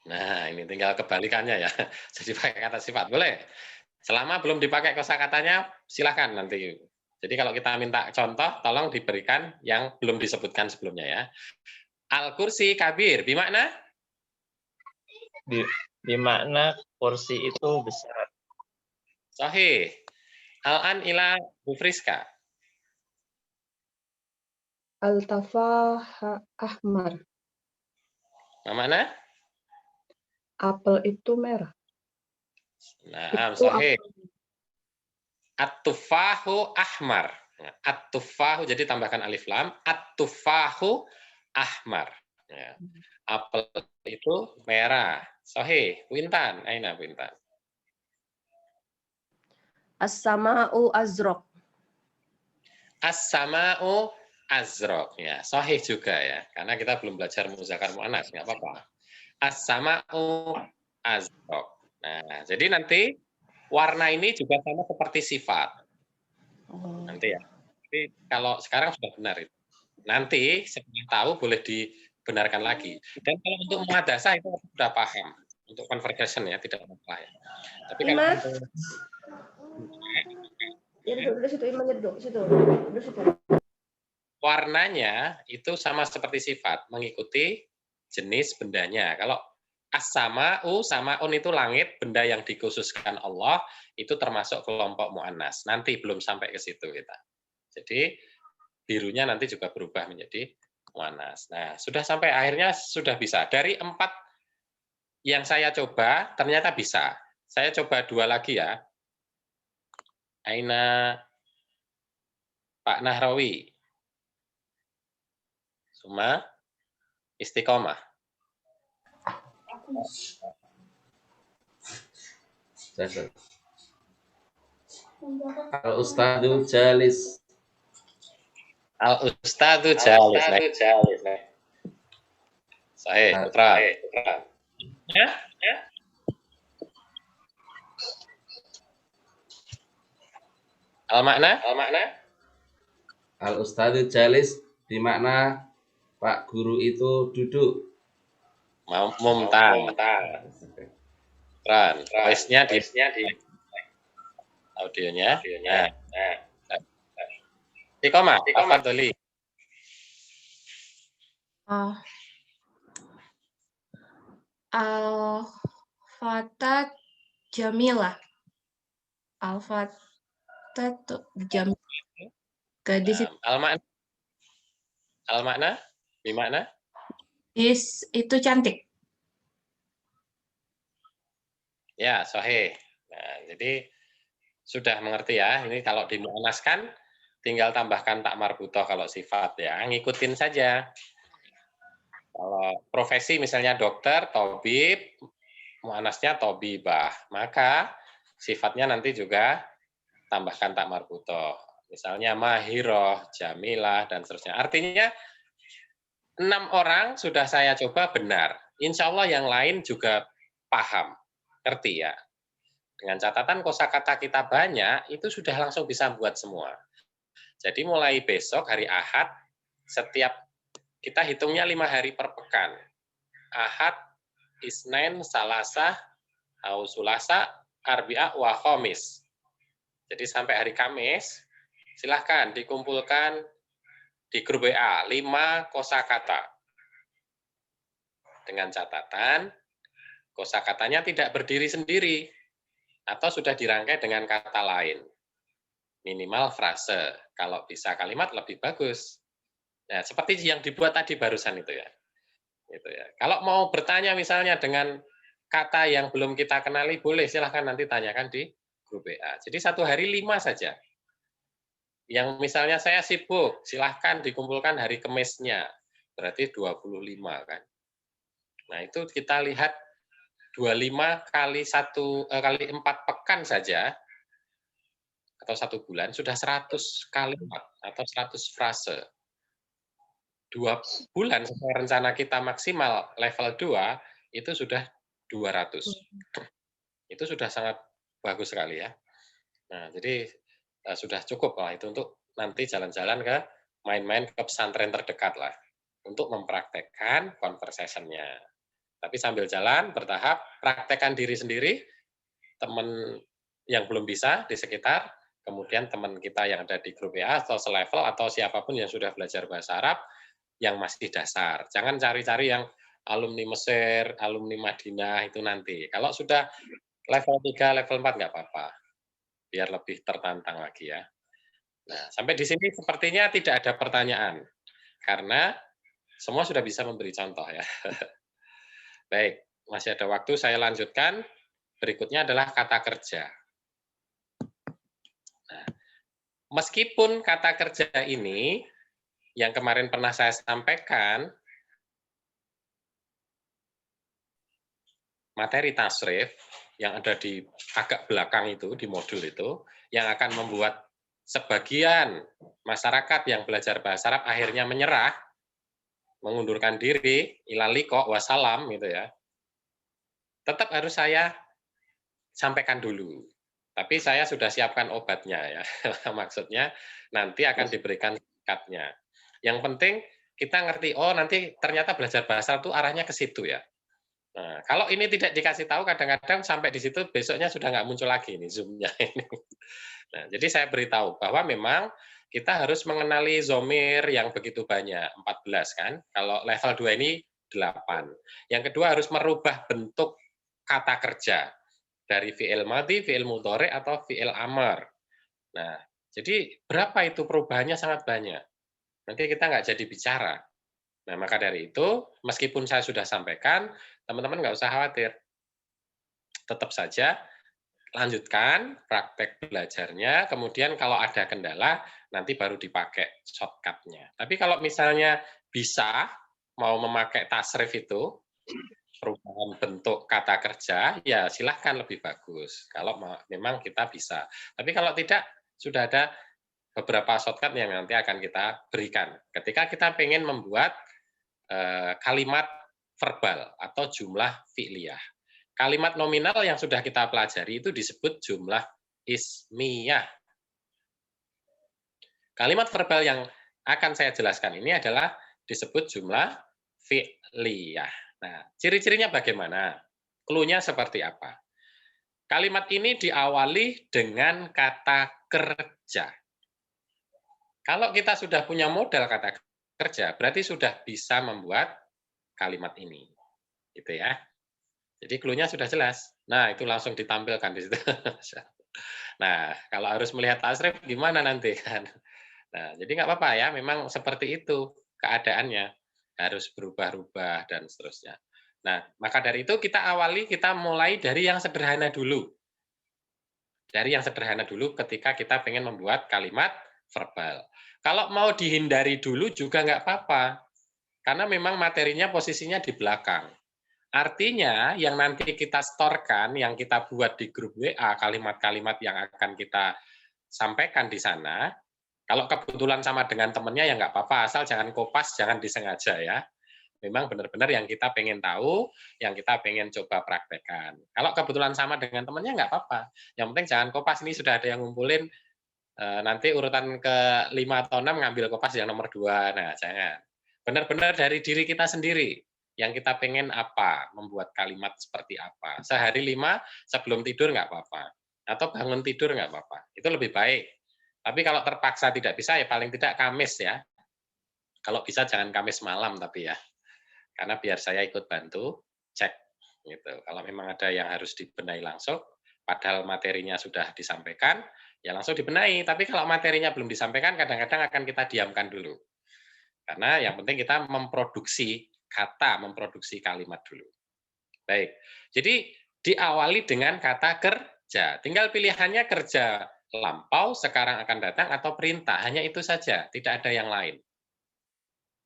[SPEAKER 1] Nah, ini tinggal kebalikannya ya. Jadi pakai kata sifat. Boleh. Selama belum dipakai kosakatanya, silakan nanti. Jadi kalau kita minta contoh, tolong diberikan yang belum disebutkan sebelumnya ya. Al-kursi kabir, bimakna?
[SPEAKER 4] Bimakna kursi itu besar.
[SPEAKER 1] Sahih. Al-an ila Bu Friska.
[SPEAKER 6] Al-tafah ahmar.
[SPEAKER 1] Mana?
[SPEAKER 6] Apel itu merah.
[SPEAKER 1] Nah,
[SPEAKER 6] Itu
[SPEAKER 1] sahih. At-tufahu ahmar. At-tufahu, jadi tambahkan alif lam. At-tufahu ahmar. Ya. Apel itu merah. Sahih. Wintan. Aina Wintan.
[SPEAKER 7] As-sama'u azraq.
[SPEAKER 1] As-sama'u azraq. Ya, sahih juga ya. Karena kita belum belajar muzakkar muannas, nggak apa-apa. As-sama'u azraq. Nah, jadi nanti warna ini juga sama seperti sifat. Nanti ya. Tapi kalau sekarang sudah benar itu. Nanti setelah tahu boleh dibenarkan lagi. Dan kalau untuk muhadasah itu sudah paham. Untuk conversation ya, tidak masalah ya. Tapi kalau
[SPEAKER 7] Iman.
[SPEAKER 1] untuk
[SPEAKER 7] Ya duduk situ, Iman duduk situ. Duduk situ.
[SPEAKER 1] warnanya itu sama seperti sifat, mengikuti jenis bendanya. Kalau as-sama'u, sama'un itu langit, benda yang dikhususkan Allah, itu termasuk kelompok mu'annas. Nanti belum sampai ke situ kita. Jadi birunya nanti juga berubah menjadi mu'annas. Nah, sudah sampai akhirnya sudah bisa. Dari 4 yang saya coba, ternyata bisa. Saya coba 2 lagi ya. Aina Pak Nahrawi. Suma istiqomah.
[SPEAKER 8] Al-Ustadu Jalis.
[SPEAKER 1] Al-Ustadu Jalis. Saya Putra. Ya? Al-makna?
[SPEAKER 8] Al-Ustadu Jalis bermakna Pak Guru itu duduk.
[SPEAKER 1] Mumtaz. Ran. Voice-nya di audionya. Nah. Iqomah. Tafadholi.
[SPEAKER 2] Al-fatat jamilah. Al-fatat jamilah. Gadis
[SPEAKER 1] Al-makna? Bimakna?
[SPEAKER 2] itu cantik.
[SPEAKER 1] Ya, sahih. Nah, jadi sudah mengerti ya. Ini kalau dimuannaskan tinggal tambahkan tak marbutoh kalau sifat ya. Ngikutin saja. Kalau profesi misalnya dokter, tobib, muannasnya tobibah. Maka sifatnya nanti juga tambahkan tak marbutoh. Misalnya mahiroh, jamilah, dan seterusnya. Artinya 6 orang sudah saya coba benar. Insya Allah yang lain juga paham. Ngerti ya. Dengan catatan kosakata kita banyak, itu sudah langsung bisa buat semua. Jadi mulai besok hari Ahad, setiap kita hitungnya 5 hari per pekan. Ahad, Isnin, Salasa, Sulasa, Arbi'a, wa Khamis. Jadi sampai hari Kamis, silahkan dikumpulkan di grup WA 5 kosakata. Dengan catatan kosakatanya tidak berdiri sendiri atau sudah dirangkai dengan kata lain. Minimal frase. Kalau bisa kalimat lebih bagus. Nah, seperti yang dibuat tadi barusan itu ya. Gitu ya. Kalau mau bertanya misalnya dengan kata yang belum kita kenali, boleh silahkan nanti tanyakan di grup WA. Jadi 1 hari 5 saja. Yang misalnya saya sibuk, silahkan dikumpulkan hari Kemisnya. Berarti 25 kan. Nah, itu kita lihat 25 kali 4 pekan saja, atau 1 bulan, sudah 100 kalimat atau 100 frase. 2 bulan sesuai rencana kita maksimal level 2, itu sudah 200. Itu sudah sangat bagus sekali ya. Nah, jadi sudah cukup lah itu untuk nanti jalan-jalan ke main-main ke pesantren terdekat lah untuk mempraktekkan conversation-nya. Tapi sambil jalan bertahap praktekkan diri sendiri, teman yang belum bisa di sekitar, kemudian teman kita yang ada di grup WA atau selevel atau siapapun yang sudah belajar bahasa Arab yang masih dasar. Jangan cari-cari yang alumni Mesir, alumni Madinah itu nanti. Kalau sudah level 3, level 4 nggak apa-apa. Biar lebih tertantang lagi ya. Nah, sampai di sini sepertinya tidak ada pertanyaan. Karena semua sudah bisa memberi contoh ya. Baik, masih ada waktu saya lanjutkan. Berikutnya adalah kata kerja. Nah, meskipun kata kerja ini yang kemarin pernah saya sampaikan, materi tasrif yang ada di agak belakang itu, di modul itu, yang akan membuat sebagian masyarakat yang belajar bahasa Arab akhirnya menyerah, mengundurkan diri, ilaliko, wassalam, gitu ya. Tetap harus saya sampaikan dulu. Tapi saya sudah siapkan obatnya ya. Maksudnya nanti akan diberikan sikatnya. Yang penting kita ngerti, oh nanti ternyata belajar bahasa itu arahnya ke situ ya. Nah, kalau ini tidak dikasih tahu, kadang-kadang sampai di situ besoknya sudah nggak muncul lagi nih Zoom-nya ini. Nah, jadi saya beritahu bahwa memang kita harus mengenali zomir yang begitu banyak, 14 kan. Kalau level 2 ini 8. Yang kedua harus merubah bentuk kata kerja dari fi'il madhi, fi'il mudhari atau fi'il amr. Nah, jadi berapa itu perubahannya sangat banyak. Nanti kita nggak jadi bicara. Nah, maka dari itu, meskipun saya sudah sampaikan, teman-teman nggak usah khawatir. Tetap saja lanjutkan praktek belajarnya, kemudian kalau ada kendala, nanti baru dipakai shortcut-nya. Tapi kalau misalnya bisa, mau memakai tasrif itu, perubahan bentuk kata kerja, ya silahkan lebih bagus. Kalau memang kita bisa. Tapi kalau tidak, sudah ada beberapa shortcut yang nanti akan kita berikan. Ketika kita ingin membuat kalimat verbal atau jumlah fi'liyah. Kalimat nominal yang sudah kita pelajari itu disebut jumlah ismiyah. Kalimat verbal yang akan saya jelaskan ini adalah disebut jumlah fi'liyah. Nah, ciri-cirinya bagaimana? Clue-nya seperti apa? Kalimat ini diawali dengan kata kerja. Kalau kita sudah punya modal kata kerja, berarti sudah bisa membuat kalimat ini. Gitu ya. Jadi clue-nya sudah jelas. Nah, itu langsung ditampilkan di situ. Nah, kalau harus melihat tasrif gimana nanti kan? Nah, jadi nggak apa-apa ya, memang seperti itu keadaannya. Harus berubah-ubah dan seterusnya. Nah, maka dari itu kita mulai dari yang sederhana dulu. Dari yang sederhana dulu ketika kita pengen membuat kalimat verbal. Kalau mau dihindari dulu juga nggak apa-apa. Karena memang materinya posisinya di belakang. Artinya yang nanti kita storekan, yang kita buat di grup WA, kalimat-kalimat yang akan kita sampaikan di sana, kalau kebetulan sama dengan temennya ya nggak apa-apa, asal jangan kopas, jangan disengaja ya. Memang benar-benar yang kita pengen tahu, yang kita pengen coba praktekkan. Kalau kebetulan sama dengan temennya nggak apa-apa. Yang penting jangan kopas, ini sudah ada yang ngumpulin, nanti urutan ke 5 atau 6 ngambil kopas yang nomor 2. Nah, jangan. Benar-benar dari diri kita sendiri. Yang kita pengen apa, membuat kalimat seperti apa. Sehari 5 sebelum tidur nggak apa-apa. Atau bangun tidur nggak apa-apa. Itu lebih baik. Tapi kalau terpaksa tidak bisa, ya paling tidak Kamis ya. Kalau bisa jangan Kamis malam tapi ya. Karena biar saya ikut bantu, cek. Gitu. Kalau memang ada yang harus dibenahi langsung, padahal materinya sudah disampaikan, ya langsung dibenahi. Tapi kalau materinya belum disampaikan, kadang-kadang akan kita diamkan dulu. Karena yang penting kita memproduksi kata, memproduksi kalimat dulu. Baik, jadi diawali dengan kata kerja. Tinggal pilihannya kerja lampau, sekarang akan datang, atau perintah. Hanya itu saja, tidak ada yang lain.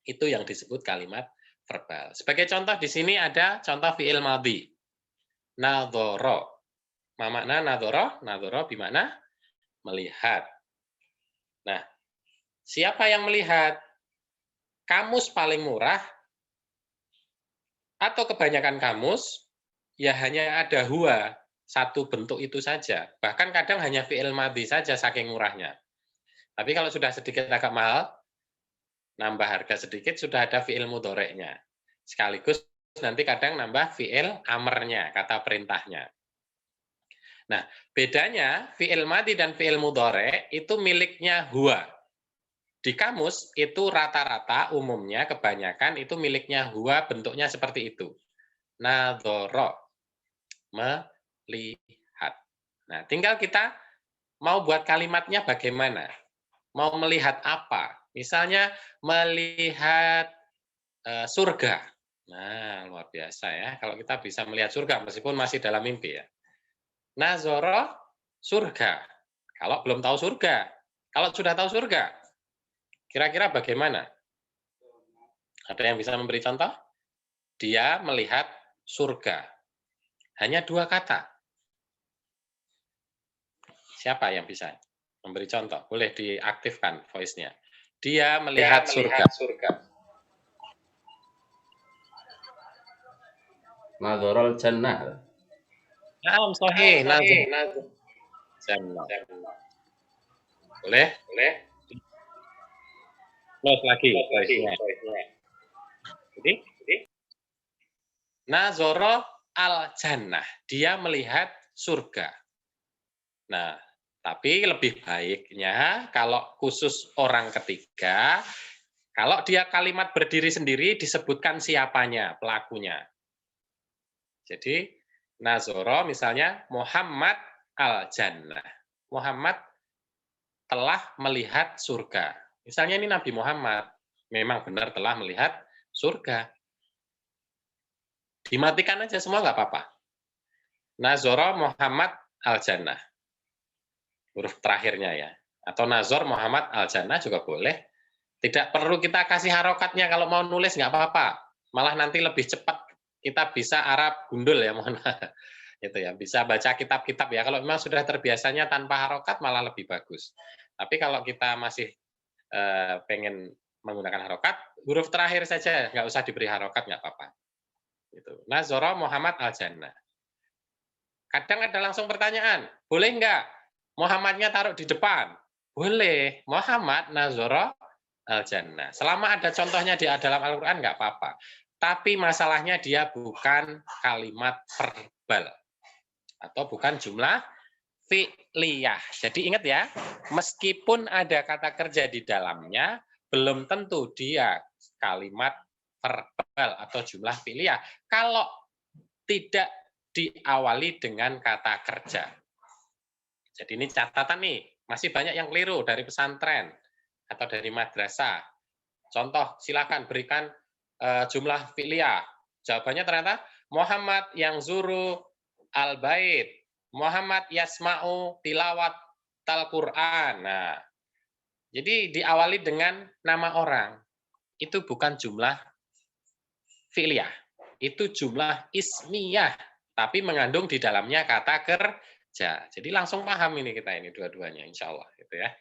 [SPEAKER 1] Itu yang disebut kalimat verbal. Sebagai contoh di sini ada contoh fi'il madhi. Nadhara. Ma makna nadhara? Nadhara bermakna melihat. Nah, siapa yang melihat? Kamus paling murah atau kebanyakan kamus ya hanya ada huwa, satu bentuk itu saja. Bahkan kadang hanya fi'il madhi saja saking murahnya. Tapi kalau sudah sedikit agak mahal, nambah harga sedikit sudah ada fi'il mudhoreknya. Sekaligus nanti kadang nambah fi'il amernya, kata perintahnya. Nah, bedanya fi'il madhi dan fi'il mudhorek itu miliknya huwa. Di kamus itu rata-rata umumnya kebanyakan itu miliknya huwa, bentuknya seperti itu. Nadhara, melihat. Nah, tinggal kita mau buat kalimatnya bagaimana? Mau melihat apa? Misalnya melihat surga. Nah, luar biasa ya kalau kita bisa melihat surga meskipun masih dalam mimpi ya. Nazara, surga. Kalau belum tahu surga. Kalau sudah tahu surga, kira-kira bagaimana? Ada yang bisa memberi contoh? Dia melihat surga. Hanya 2 kata. Siapa yang bisa memberi contoh? Boleh diaktifkan voice-nya. Dia melihat surga.
[SPEAKER 8] Nadharal jannah.
[SPEAKER 1] Naam, sahih. Jannah. Boleh? Close lagi voice-nya. Jadi, Nazara al-jannah. Dia melihat surga. Nah, tapi lebih baiknya kalau khusus orang ketiga, kalau dia kalimat berdiri sendiri disebutkan siapanya, pelakunya. Jadi, Nazara misalnya Muhammad al-jannah. Muhammad telah melihat surga. Misalnya ini Nabi Muhammad memang benar telah melihat surga. Dimatikan aja semua nggak apa-apa. Nazara Muhammad al-jannah. Huruf terakhirnya ya. Atau Nazar Muhammad al-jannah juga boleh. Tidak perlu kita kasih harokatnya kalau mau nulis nggak apa-apa. Malah nanti lebih cepat kita bisa Arab gundul ya, mohon itu ya, bisa baca kitab-kitab ya. Kalau memang sudah terbiasanya tanpa harokat malah lebih bagus. Tapi kalau kita masih pengen menggunakan harokat, huruf terakhir saja, nggak usah diberi harokat, nggak apa-apa. Gitu. Nazara Muhammad al-jannah. Kadang ada langsung pertanyaan, boleh nggak Muhammadnya taruh di depan? Boleh. Muhammad Nazara al-jannah. Selama ada contohnya di dalam Al-Quran nggak apa-apa. Tapi masalahnya dia bukan kalimat verbal atau bukan jumlah fi'liyah. Jadi ingat ya, meskipun ada kata kerja di dalamnya, belum tentu dia kalimat verbal atau jumlah fi'liyah. Kalau tidak diawali dengan kata kerja. Jadi ini catatan nih, masih banyak yang keliru dari pesantren atau dari madrasah. Contoh, silakan berikan jumlah fi'liyah. Jawabannya ternyata Muhammad yang zuru al-bait, Muhammad yasma'u tilawat al-Qur'an. Nah, jadi diawali dengan nama orang. Itu bukan jumlah fi'liyah. Itu jumlah ismiyah, tapi mengandung di dalamnya kata kerja. Jadi langsung paham ini kita ini dua-duanya insya Allah gitu ya.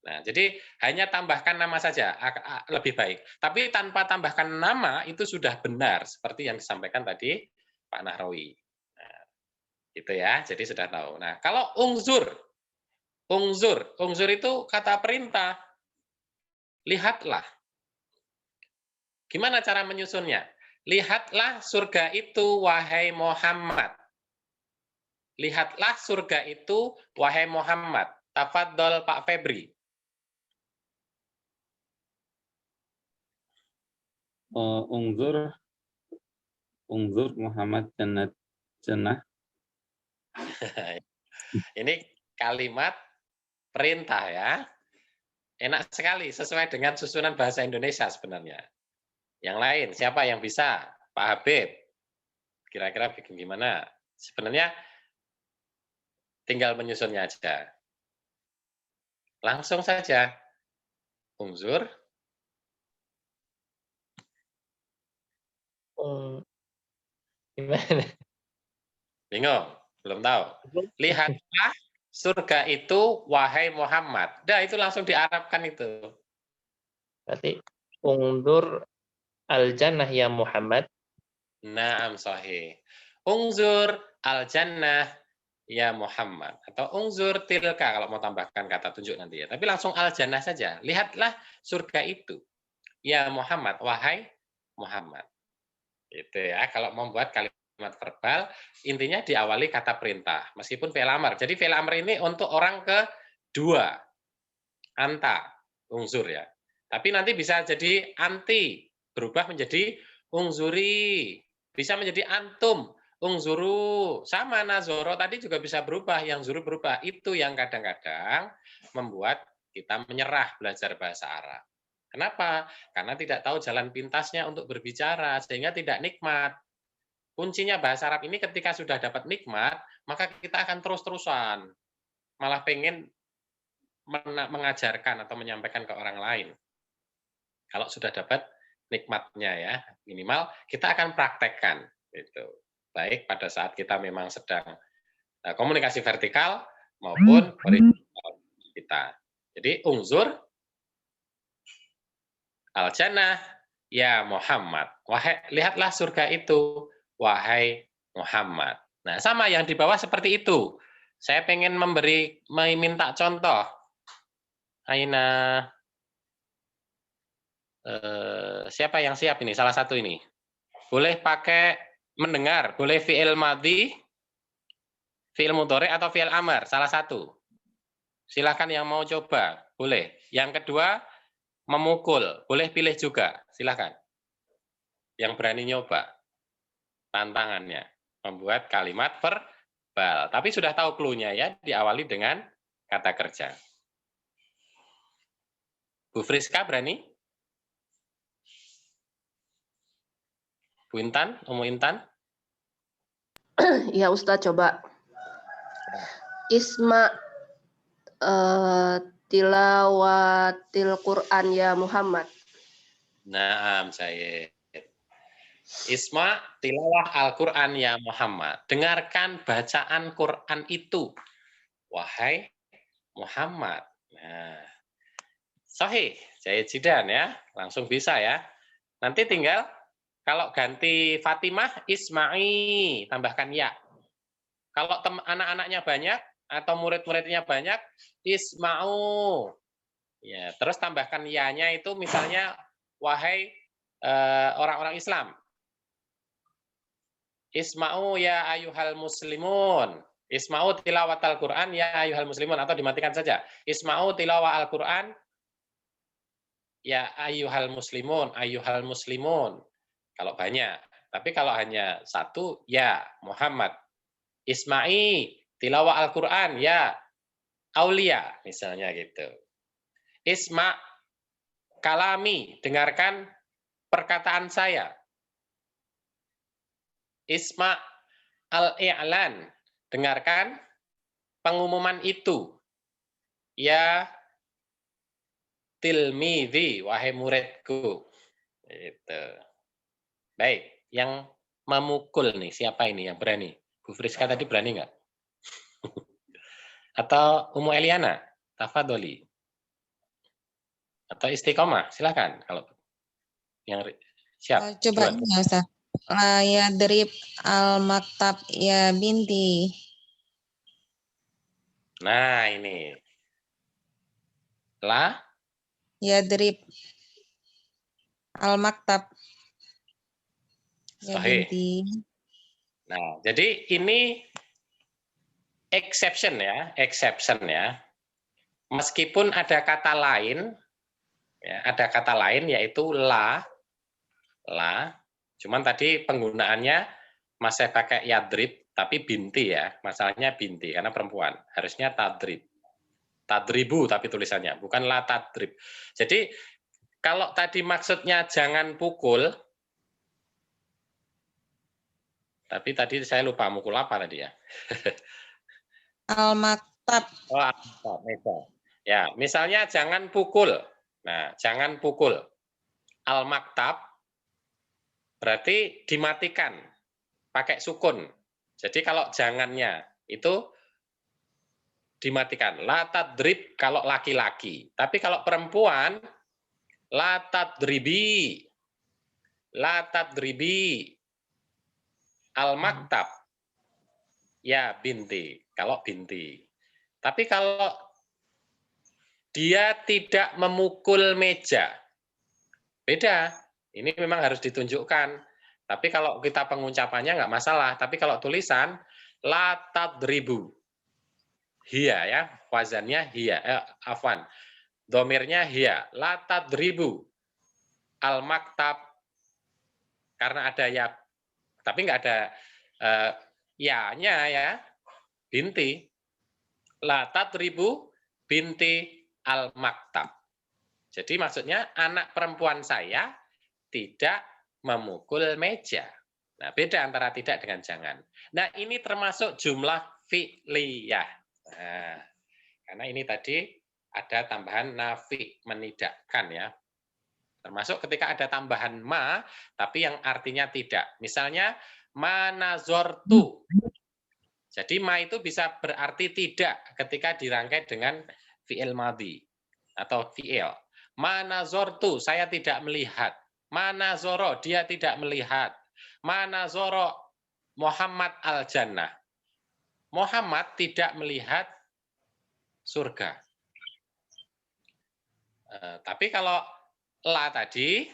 [SPEAKER 1] Nah, jadi hanya tambahkan nama saja lebih baik. Tapi tanpa tambahkan nama itu sudah benar seperti yang disampaikan tadi Pak Nahrawi. Nah, gitu ya. Jadi sudah tahu. Nah, kalau ungzur itu kata perintah. Lihatlah. Gimana cara menyusunnya? Lihatlah surga itu wahai Muhammad. Lihatlah surga itu wahai Muhammad. Tafadhol Pak Febri.
[SPEAKER 3] Ungzur Muhammad jannah.
[SPEAKER 1] Ini kalimat perintah ya. Enak sekali, sesuai dengan susunan bahasa Indonesia sebenarnya. Yang lain, siapa yang bisa? Pak Habib. Kira-kira bikin gimana? Sebenarnya tinggal menyusunnya aja. Langsung saja. Unzur.
[SPEAKER 4] Gimana?
[SPEAKER 1] Bingung? Belum tahu? Lihatlah surga itu, wahai Muhammad. Dah, itu langsung diarabkan itu.
[SPEAKER 4] Berarti ungdur al-jannah ya Muhammad.
[SPEAKER 1] Naam sahih. Unzur al-jannah ya Muhammad. Atau unzur tilka kalau mau tambahkan kata tunjuk nanti ya. Tapi langsung al-jannah saja. Lihatlah surga itu. Ya Muhammad, wahai Muhammad. Itu ya, kalau membuat kalimat verbal, intinya diawali kata perintah. Meskipun fi'il amr. Jadi fi'il amr ini untuk orang kedua. Anta, unzur ya. Tapi nanti bisa jadi anti. Berubah menjadi unzuri. Bisa menjadi antum, ungzuru. Sama nazoro tadi juga bisa berubah, yang zuru berubah. Itu yang kadang-kadang membuat kita menyerah belajar bahasa Arab. Kenapa? Karena tidak tahu jalan pintasnya untuk berbicara, sehingga tidak nikmat. Kuncinya bahasa Arab ini ketika sudah dapat nikmat, maka kita akan terus-terusan. Malah pengen mengajarkan atau menyampaikan ke orang lain. Kalau sudah dapat nikmatnya ya, minimal kita akan praktekkan itu. Baik pada saat kita memang sedang komunikasi vertikal maupun horizontal kita. Jadi unzur al-jannah ya Muhammad. Wahai, lihatlah surga itu wahai Muhammad. Nah, sama yang di bawah seperti itu. Saya pengen meminta contoh. Aina siapa yang siap ini? Salah satu ini. Boleh pakai mendengar, boleh fi'il madhi, fi'il mudhari atau fi'il amr, salah satu. Silakan yang mau coba, boleh. Yang kedua, memukul, boleh pilih juga, silakan. Yang berani nyoba tantangannya, membuat kalimat verbal. Tapi sudah tahu clue-nya ya, diawali dengan kata kerja. Bu Friska berani? Bu Intan, Umu Intan?
[SPEAKER 7] Ya Ustadz coba. Isma tilawatil Quran ya Muhammad.
[SPEAKER 1] Naam, saya. Isma tilawah Al-Quran ya Muhammad. Dengarkan bacaan Quran itu. Wahai Muhammad. Nah, sahih, Jaya Jidan ya. Langsung bisa ya. Nanti tinggal kalau ganti Fatimah, Isma'i. Tambahkan ya. Kalau anak-anaknya banyak atau murid-muridnya banyak, Isma'u. Ya, terus tambahkan ya-nya itu misalnya wahai orang-orang Islam. Isma'u ya ayuhal muslimun. Isma'u tilawat Al-Quran ya ayuhal muslimun. Atau dimatikan saja. Isma'u tilawat Al-Quran ya ayuhal muslimun. Ayuhal muslimun. Kalau banyak. Tapi kalau hanya satu, ya Muhammad. Isma'i tilawat Al-Quran ya aulia. Misalnya gitu. Isma' kalami. Dengarkan perkataan saya. Isma' al-i'lan. Dengarkan pengumuman itu. Ya tilmidhi, wahai muridku. Itu. Baik, yang memukul nih, siapa ini yang berani? Bu Friska tadi berani nggak? Atau Umu Eliana? Tafadholi. Atau Istiqomah, silakan kalau yang siap.
[SPEAKER 5] Coba ini ya Ustaz. Ya drib al-maktab ya binti.
[SPEAKER 1] Nah, ini. La
[SPEAKER 5] Ya drib al-maktab ya
[SPEAKER 1] sahih.
[SPEAKER 5] binti.
[SPEAKER 1] Nah, jadi ini exception ya. Meskipun ada kata lain, ya, ada kata lain yaitu la. Cuman tadi penggunaannya masih pakai yadrib, tapi binti ya. Masalahnya binti karena perempuan. Harusnya tadrib. Tadribu tapi tulisannya, bukan la tadrib. Jadi kalau tadi maksudnya jangan pukul, tapi tadi saya lupa mukul apa tadi ya.
[SPEAKER 5] Al-maktab.
[SPEAKER 1] Oh, meja. Ya, misalnya jangan pukul. Nah, jangan pukul. Al-maktab berarti dimatikan pakai sukun. Jadi kalau jangannya itu dimatikan. La tadrib kalau laki-laki. Tapi kalau perempuan, la tadribi. La tadribi. Al-maktab. Ya, binti. Kalau binti. Tapi kalau dia tidak memukul meja, beda. Ini memang harus ditunjukkan. Tapi kalau kita pengucapannya nggak masalah. Tapi kalau tulisan, la tadribu. Hiya ya, wazannya hiya. Afwan. Domirnya hiya. La tadribu. Al-maktab. Karena ada ya, tapi nggak ada ya-nya ya. Binti. La tadribu binti al-maktab. Jadi maksudnya anak perempuan saya tidak memukul meja. Nah, beda antara tidak dengan jangan. Nah, ini termasuk jumlah fi'liyah. Nah, karena ini tadi ada tambahan nafi, menidakkan ya. Termasuk ketika ada tambahan ma, tapi yang artinya tidak. Misalnya, manazortu. Jadi ma itu bisa berarti tidak ketika dirangkai dengan fi'il madhi atau fi'il. Manazortu, saya tidak melihat. Manazoro, dia tidak melihat. Manazoro Muhammad al-Jannah. Muhammad tidak melihat surga. Tapi kalau la tadi,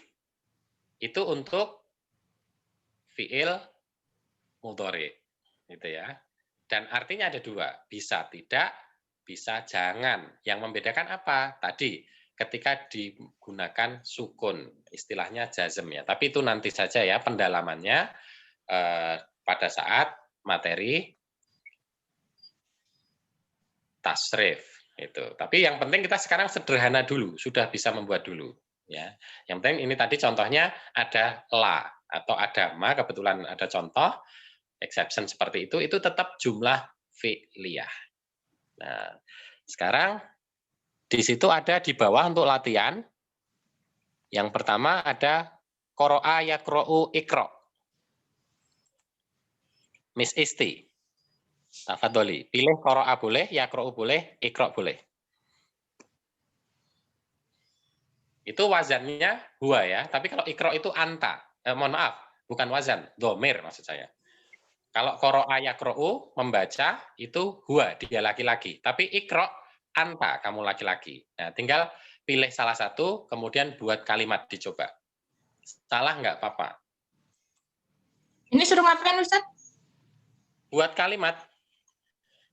[SPEAKER 1] itu untuk fi'il mudhari. Gitu ya. Dan artinya ada dua, bisa tidak, bisa jangan. Yang membedakan apa? Tadi, ketika digunakan sukun, istilahnya jazm ya. Tapi itu nanti saja ya pendalamannya pada saat materi tasrif. Itu. Tapi yang penting kita sekarang sederhana dulu, sudah bisa membuat dulu. Ya. Yang penting ini tadi contohnya ada la atau ada ma, kebetulan ada contoh, exception seperti itu tetap jumlah fi'liyah. Nah, sekarang di situ ada di bawah untuk latihan. Yang pertama ada qara'a yaqra'u iqra'. Miss Isti. Tafadholi. Pilih qara'a boleh, yaqra'u boleh, iqra' boleh. Itu wazannya huwa ya, tapi kalau iqra' itu anta. Mohon maaf, bukan wazan, dhamir maksud saya. Kalau qara'a yaqra'u membaca itu huwa, dia laki-laki. Tapi iqra' anta, kamu laki-laki. Nah, tinggal pilih salah satu, kemudian buat kalimat dicoba. Salah nggak apa-apa.
[SPEAKER 2] Ini suruh ngapain, Ustaz?
[SPEAKER 1] Buat kalimat.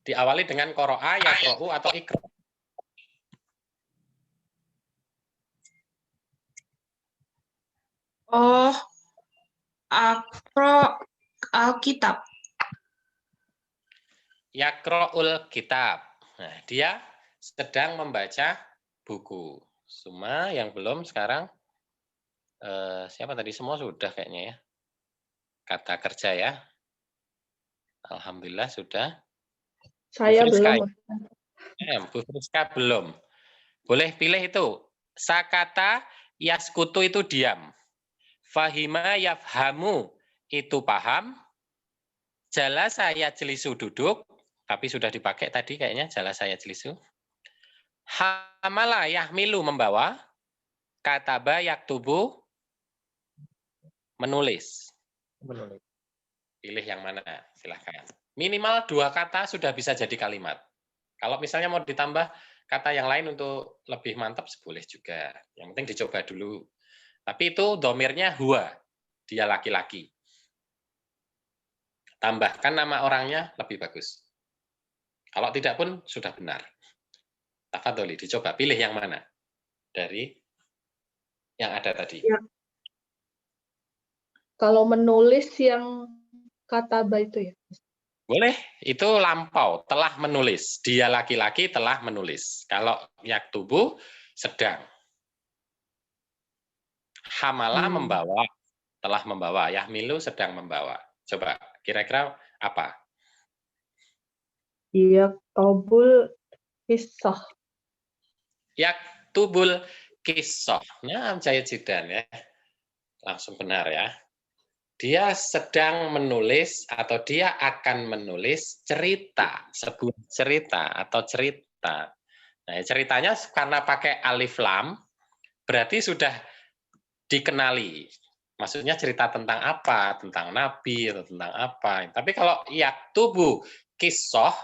[SPEAKER 1] Diawali dengan qara'a yaqra'u atau iqra'.
[SPEAKER 2] Oh, Aqra Alkitab.
[SPEAKER 1] Yaqra'ul kitab. Nah, dia sedang membaca buku. Semua yang belum sekarang, siapa tadi? Semua sudah kayaknya ya. Kata kerja ya. Alhamdulillah sudah.
[SPEAKER 6] Saya
[SPEAKER 1] Bu Friska,
[SPEAKER 6] belum.
[SPEAKER 1] Bu Friska belum. Boleh pilih itu. Sakata yaskutu itu diam. Fahima yafhamu itu paham. Jalasa yajlisu duduk. Tapi sudah dipakai tadi kayaknya jalasa yajlisu. Hamala yahmilu membawa. Kataba yaktubu menulis. Pilih yang mana? Silahkan. Minimal 2 kata sudah bisa jadi kalimat. Kalau misalnya mau ditambah kata yang lain untuk lebih mantap, boleh juga. Yang penting dicoba dulu. Tapi itu domirnya huwa. Dia laki-laki. Tambahkan nama orangnya lebih bagus. Kalau tidak pun sudah benar. Tafadholi, dicoba. Pilih yang mana? Dari yang ada tadi.
[SPEAKER 6] Ya. Kalau menulis yang kataba itu ya?
[SPEAKER 1] Boleh, itu lampau, telah menulis. Dia laki-laki telah menulis. Kalau yaktubu, sedang. Hamala membawa, telah membawa. Yahmilu sedang membawa. Coba, kira-kira apa?
[SPEAKER 6] Yaktubul qissah.
[SPEAKER 1] Yaktubul kisah. Nah, Jaya Jidan ya. Langsung benar ya. Dia sedang menulis atau dia akan menulis cerita, sebuah cerita atau cerita. Nah, ceritanya karena pakai alif lam, berarti sudah dikenali. Maksudnya cerita tentang apa? Tentang nabi atau tentang apa. Tapi kalau yaktubu kisah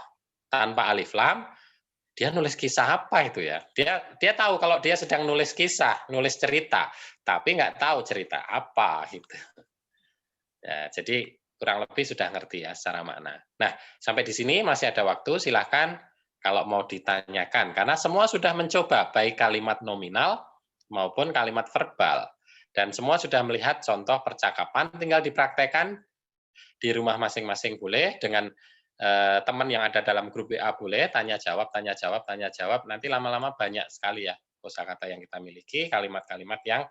[SPEAKER 1] tanpa alif lam, dia nulis kisah apa itu ya? Dia tahu kalau dia sedang nulis kisah, nulis cerita, tapi nggak tahu cerita apa gitu. Ya, jadi kurang lebih sudah ngerti ya secara makna. Nah, sampai di sini masih ada waktu, silahkan kalau mau ditanyakan. Karena semua sudah mencoba, baik kalimat nominal maupun kalimat verbal. Dan semua sudah melihat contoh percakapan, tinggal dipraktekkan di rumah masing-masing boleh, dengan teman yang ada dalam grup WA boleh, tanya jawab, tanya jawab, tanya jawab. Nanti lama-lama banyak sekali ya kosakata yang kita miliki, kalimat-kalimat yang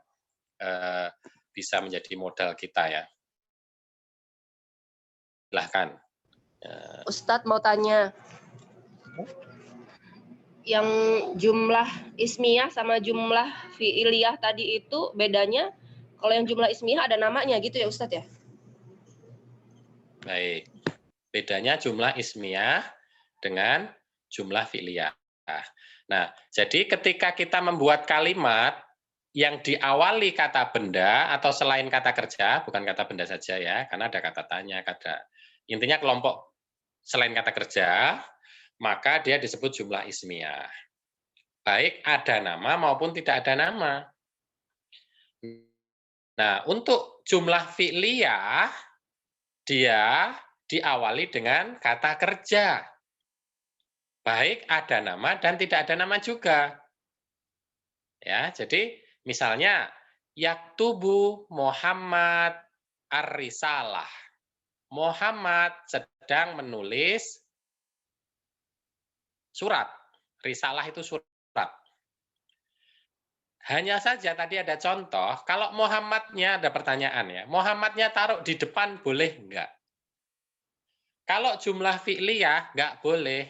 [SPEAKER 1] bisa menjadi modal kita ya. Silahkan.
[SPEAKER 7] Ustadz mau tanya, yang jumlah ismiyah sama jumlah fi'iliyah tadi itu bedanya, kalau yang jumlah ismiyah ada namanya gitu ya Ustadz ya?
[SPEAKER 1] Baik. Bedanya jumlah ismiyah dengan jumlah fi'liyah. Nah, jadi ketika kita membuat kalimat yang diawali kata benda atau selain kata kerja, bukan kata benda saja ya, karena ada kata tanya, intinya kelompok selain kata kerja, maka dia disebut jumlah ismiyah. Baik ada nama maupun tidak ada nama. Nah, untuk jumlah fi'liyah, dia diawali dengan kata kerja. Baik ada nama dan tidak ada nama juga. Ya, jadi misalnya yaktubu Muhammad ar-risalah. Muhammad sedang menulis surat. Risalah itu surat. Hanya saja tadi ada contoh, kalau Muhammadnya ada pertanyaan ya, Muhammadnya taruh di depan boleh enggak? Kalau jumlah fi'liyah enggak boleh.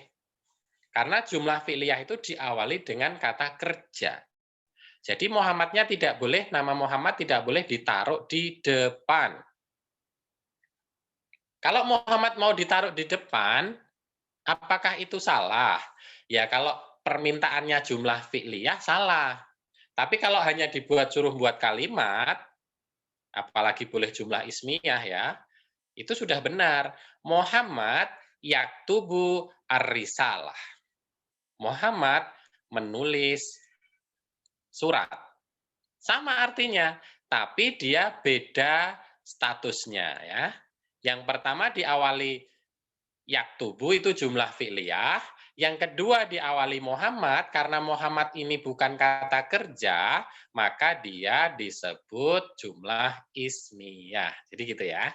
[SPEAKER 1] Karena jumlah fi'liyah itu diawali dengan kata kerja. Jadi Muhammadnya tidak boleh, nama Muhammad tidak boleh ditaruh di depan. Kalau Muhammad mau ditaruh di depan, apakah itu salah? Ya kalau permintaannya jumlah fi'liyah salah. Tapi kalau hanya dibuat suruh buat kalimat, apalagi boleh jumlah ismiyah ya, itu sudah benar. Muhammad yaktubu ar-risalah. Muhammad menulis surat. Sama artinya, tapi dia beda statusnya ya. Yang pertama diawali yaktubu itu jumlah fi'liyah, yang kedua diawali Muhammad, karena Muhammad ini bukan kata kerja, maka dia disebut jumlah ismiyah. Jadi gitu ya.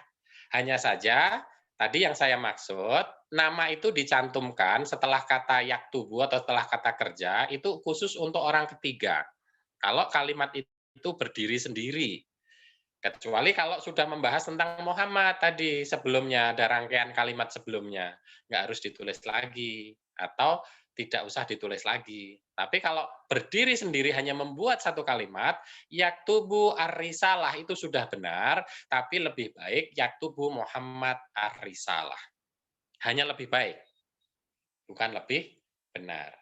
[SPEAKER 1] Hanya saja tadi yang saya maksud, nama itu dicantumkan setelah kata yaktubu atau setelah kata kerja, itu khusus untuk orang ketiga. Kalau kalimat itu berdiri sendiri. Kecuali kalau sudah membahas tentang Muhammad tadi sebelumnya, ada rangkaian kalimat sebelumnya, nggak harus ditulis lagi, atau tidak usah ditulis lagi. Tapi kalau berdiri sendiri hanya membuat satu kalimat, yaktubu ar-risalah itu sudah benar, tapi lebih baik yaktubu Muhammad ar-risalah. Hanya lebih baik, bukan lebih benar.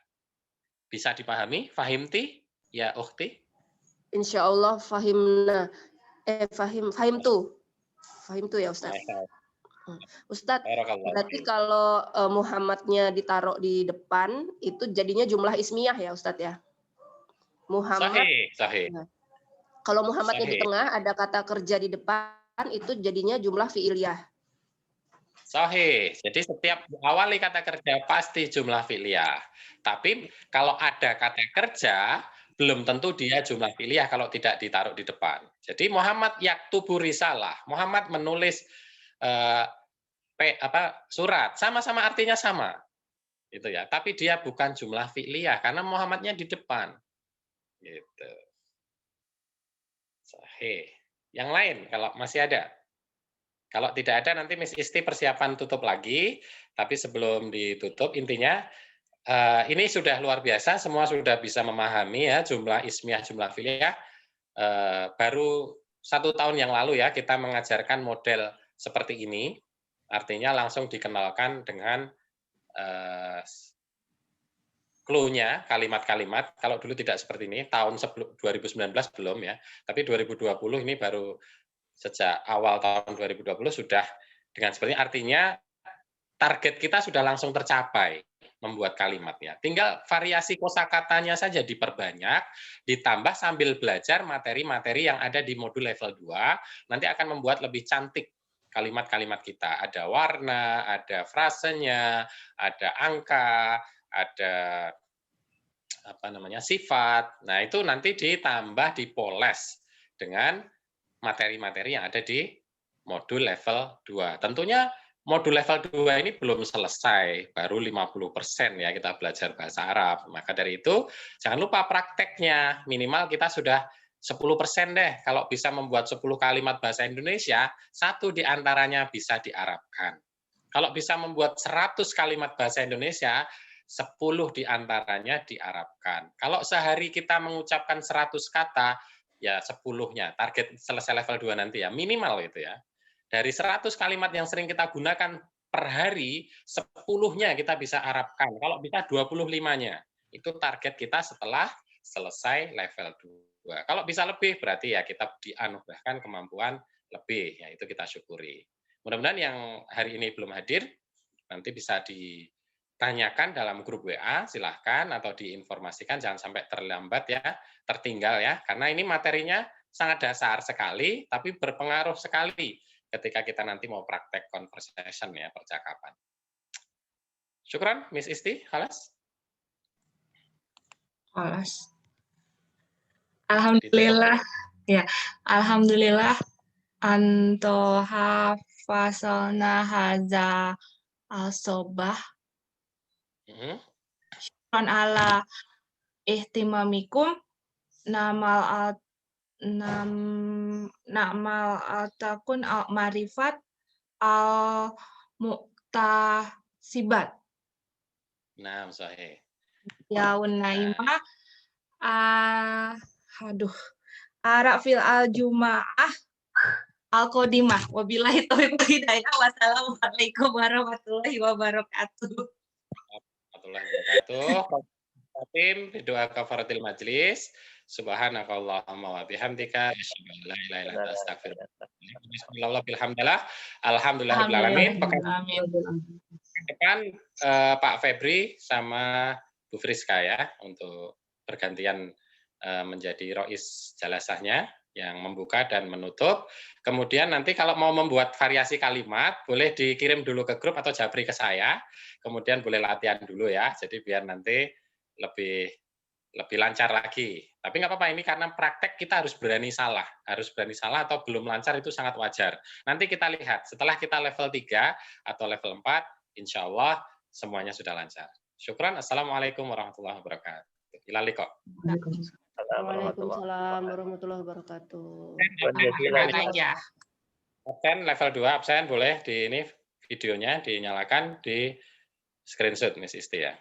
[SPEAKER 1] Bisa dipahami? Fahimti? Ya, ukhti?
[SPEAKER 7] Insya Allah fahimna. Fahim tuh ya Ustadz. Ustadz, berarti kalau Muhammadnya ditaruh di depan, itu jadinya jumlah ismiyah ya Ustadz ya? Muhammad.
[SPEAKER 1] Sahih.
[SPEAKER 7] Ya. Kalau Muhammadnya di tengah, ada kata kerja di depan, itu jadinya jumlah fi'iliyah.
[SPEAKER 1] Sahih. Jadi setiap awali kata kerja pasti jumlah fi'liyah. Tapi kalau ada kata kerja, belum tentu dia jumlah fi'liyah kalau tidak ditaruh di depan. Jadi Muhammad yaktubu risalah. Muhammad menulis surat. Sama-sama artinya sama. Gitu ya. Tapi dia bukan jumlah fi'liyah karena Muhammadnya di depan. Gitu. Sahih. Yang lain kalau masih ada. Kalau tidak ada nanti Miss Isti persiapan tutup lagi, tapi sebelum ditutup intinya Ini sudah luar biasa, semua sudah bisa memahami ya jumlah ismiyah, jumlah fi'liyah. Baru 1 tahun yang lalu ya kita mengajarkan model seperti ini, artinya langsung dikenalkan dengan clue-nya, kalimat-kalimat. Kalau dulu tidak seperti ini, tahun 2019 belum ya, tapi 2020 ini baru sejak awal tahun 2020 sudah dengan seperti ini. Artinya target kita sudah langsung tercapai membuat kalimatnya. Tinggal variasi kosakatanya saja diperbanyak, ditambah sambil belajar materi-materi yang ada di modul level 2, nanti akan membuat lebih cantik kalimat-kalimat kita. Ada warna, ada frasenya, ada angka, ada sifat. Nah, itu nanti ditambah dipoles dengan materi-materi yang ada di modul level 2. Tentunya modul level 2 ini belum selesai, baru 50% ya kita belajar bahasa Arab. Maka dari itu, jangan lupa prakteknya. Minimal kita sudah 10% deh. Kalau bisa membuat 10 kalimat bahasa Indonesia, 1 diantaranya bisa diarabkan. Kalau bisa membuat 100 kalimat bahasa Indonesia, 10 diantaranya diarabkan. Kalau sehari kita mengucapkan 100 kata, ya 10-nya. Target selesai level 2 nanti ya, minimal itu ya. Dari 100 kalimat yang sering kita gunakan per hari, 10-nya kita bisa arabkan. Kalau bisa 25-nya. Itu target kita setelah selesai level 2. Kalau bisa lebih, berarti ya kita dianugerahkan kemampuan lebih. Ya, itu kita syukuri. Mudah-mudahan yang hari ini belum hadir, nanti bisa ditanyakan dalam grup WA, silahkan, atau diinformasikan, jangan sampai terlambat ya, tertinggal ya, karena ini materinya sangat dasar sekali, tapi berpengaruh sekali ketika kita nanti mau praktek conversation ya, percakapan. Syukran, Miss Isti, khalas?
[SPEAKER 2] Khalas. Alhamdulillah. Ya, alhamdulillah anto hafasalna haza al-sobah. Syukran ala ihtimamikum namal atakun al marifat al muktasibat.
[SPEAKER 1] Nah, sahih.
[SPEAKER 2] Yaun naimah arafil al jumaah al qodimah. Wabillahi taufiq wal hidayah. Wassalamualaikum warahmatullahi wabarakatuh.
[SPEAKER 1] Warahmatullahi wabarakatuh. Fatim, doa kafaratil majlis. Subhanakallahumma wa bihamdika asyhadu an la ilaha illa anta astaghfiruka wa atubu ilaik. Bismillahirrahmanirrahim. Alhamdulillahirabbil alamin. Pekan depan Pak Febri sama Bu Friska ya untuk bergantian menjadi rois jalasahnya yang membuka dan menutup. Kemudian nanti kalau mau membuat variasi kalimat boleh dikirim dulu ke grup atau japri ke saya. Kemudian boleh latihan dulu ya. Jadi biar nanti lebih lancar lagi. Tapi nggak apa-apa, ini karena praktek kita harus berani salah atau belum lancar itu sangat wajar. Nanti kita lihat setelah kita level 3 atau level 4, insya Allah semuanya sudah lancar. Syukran. Assalamualaikum warahmatullahi wabarakatuh. Ilal liqa.
[SPEAKER 7] Waalaikumsalam warahmatullahi wabarakatuh.
[SPEAKER 1] Absen level 2 absen boleh di ini videonya dinyalakan, di screenshot Miss Isti ya.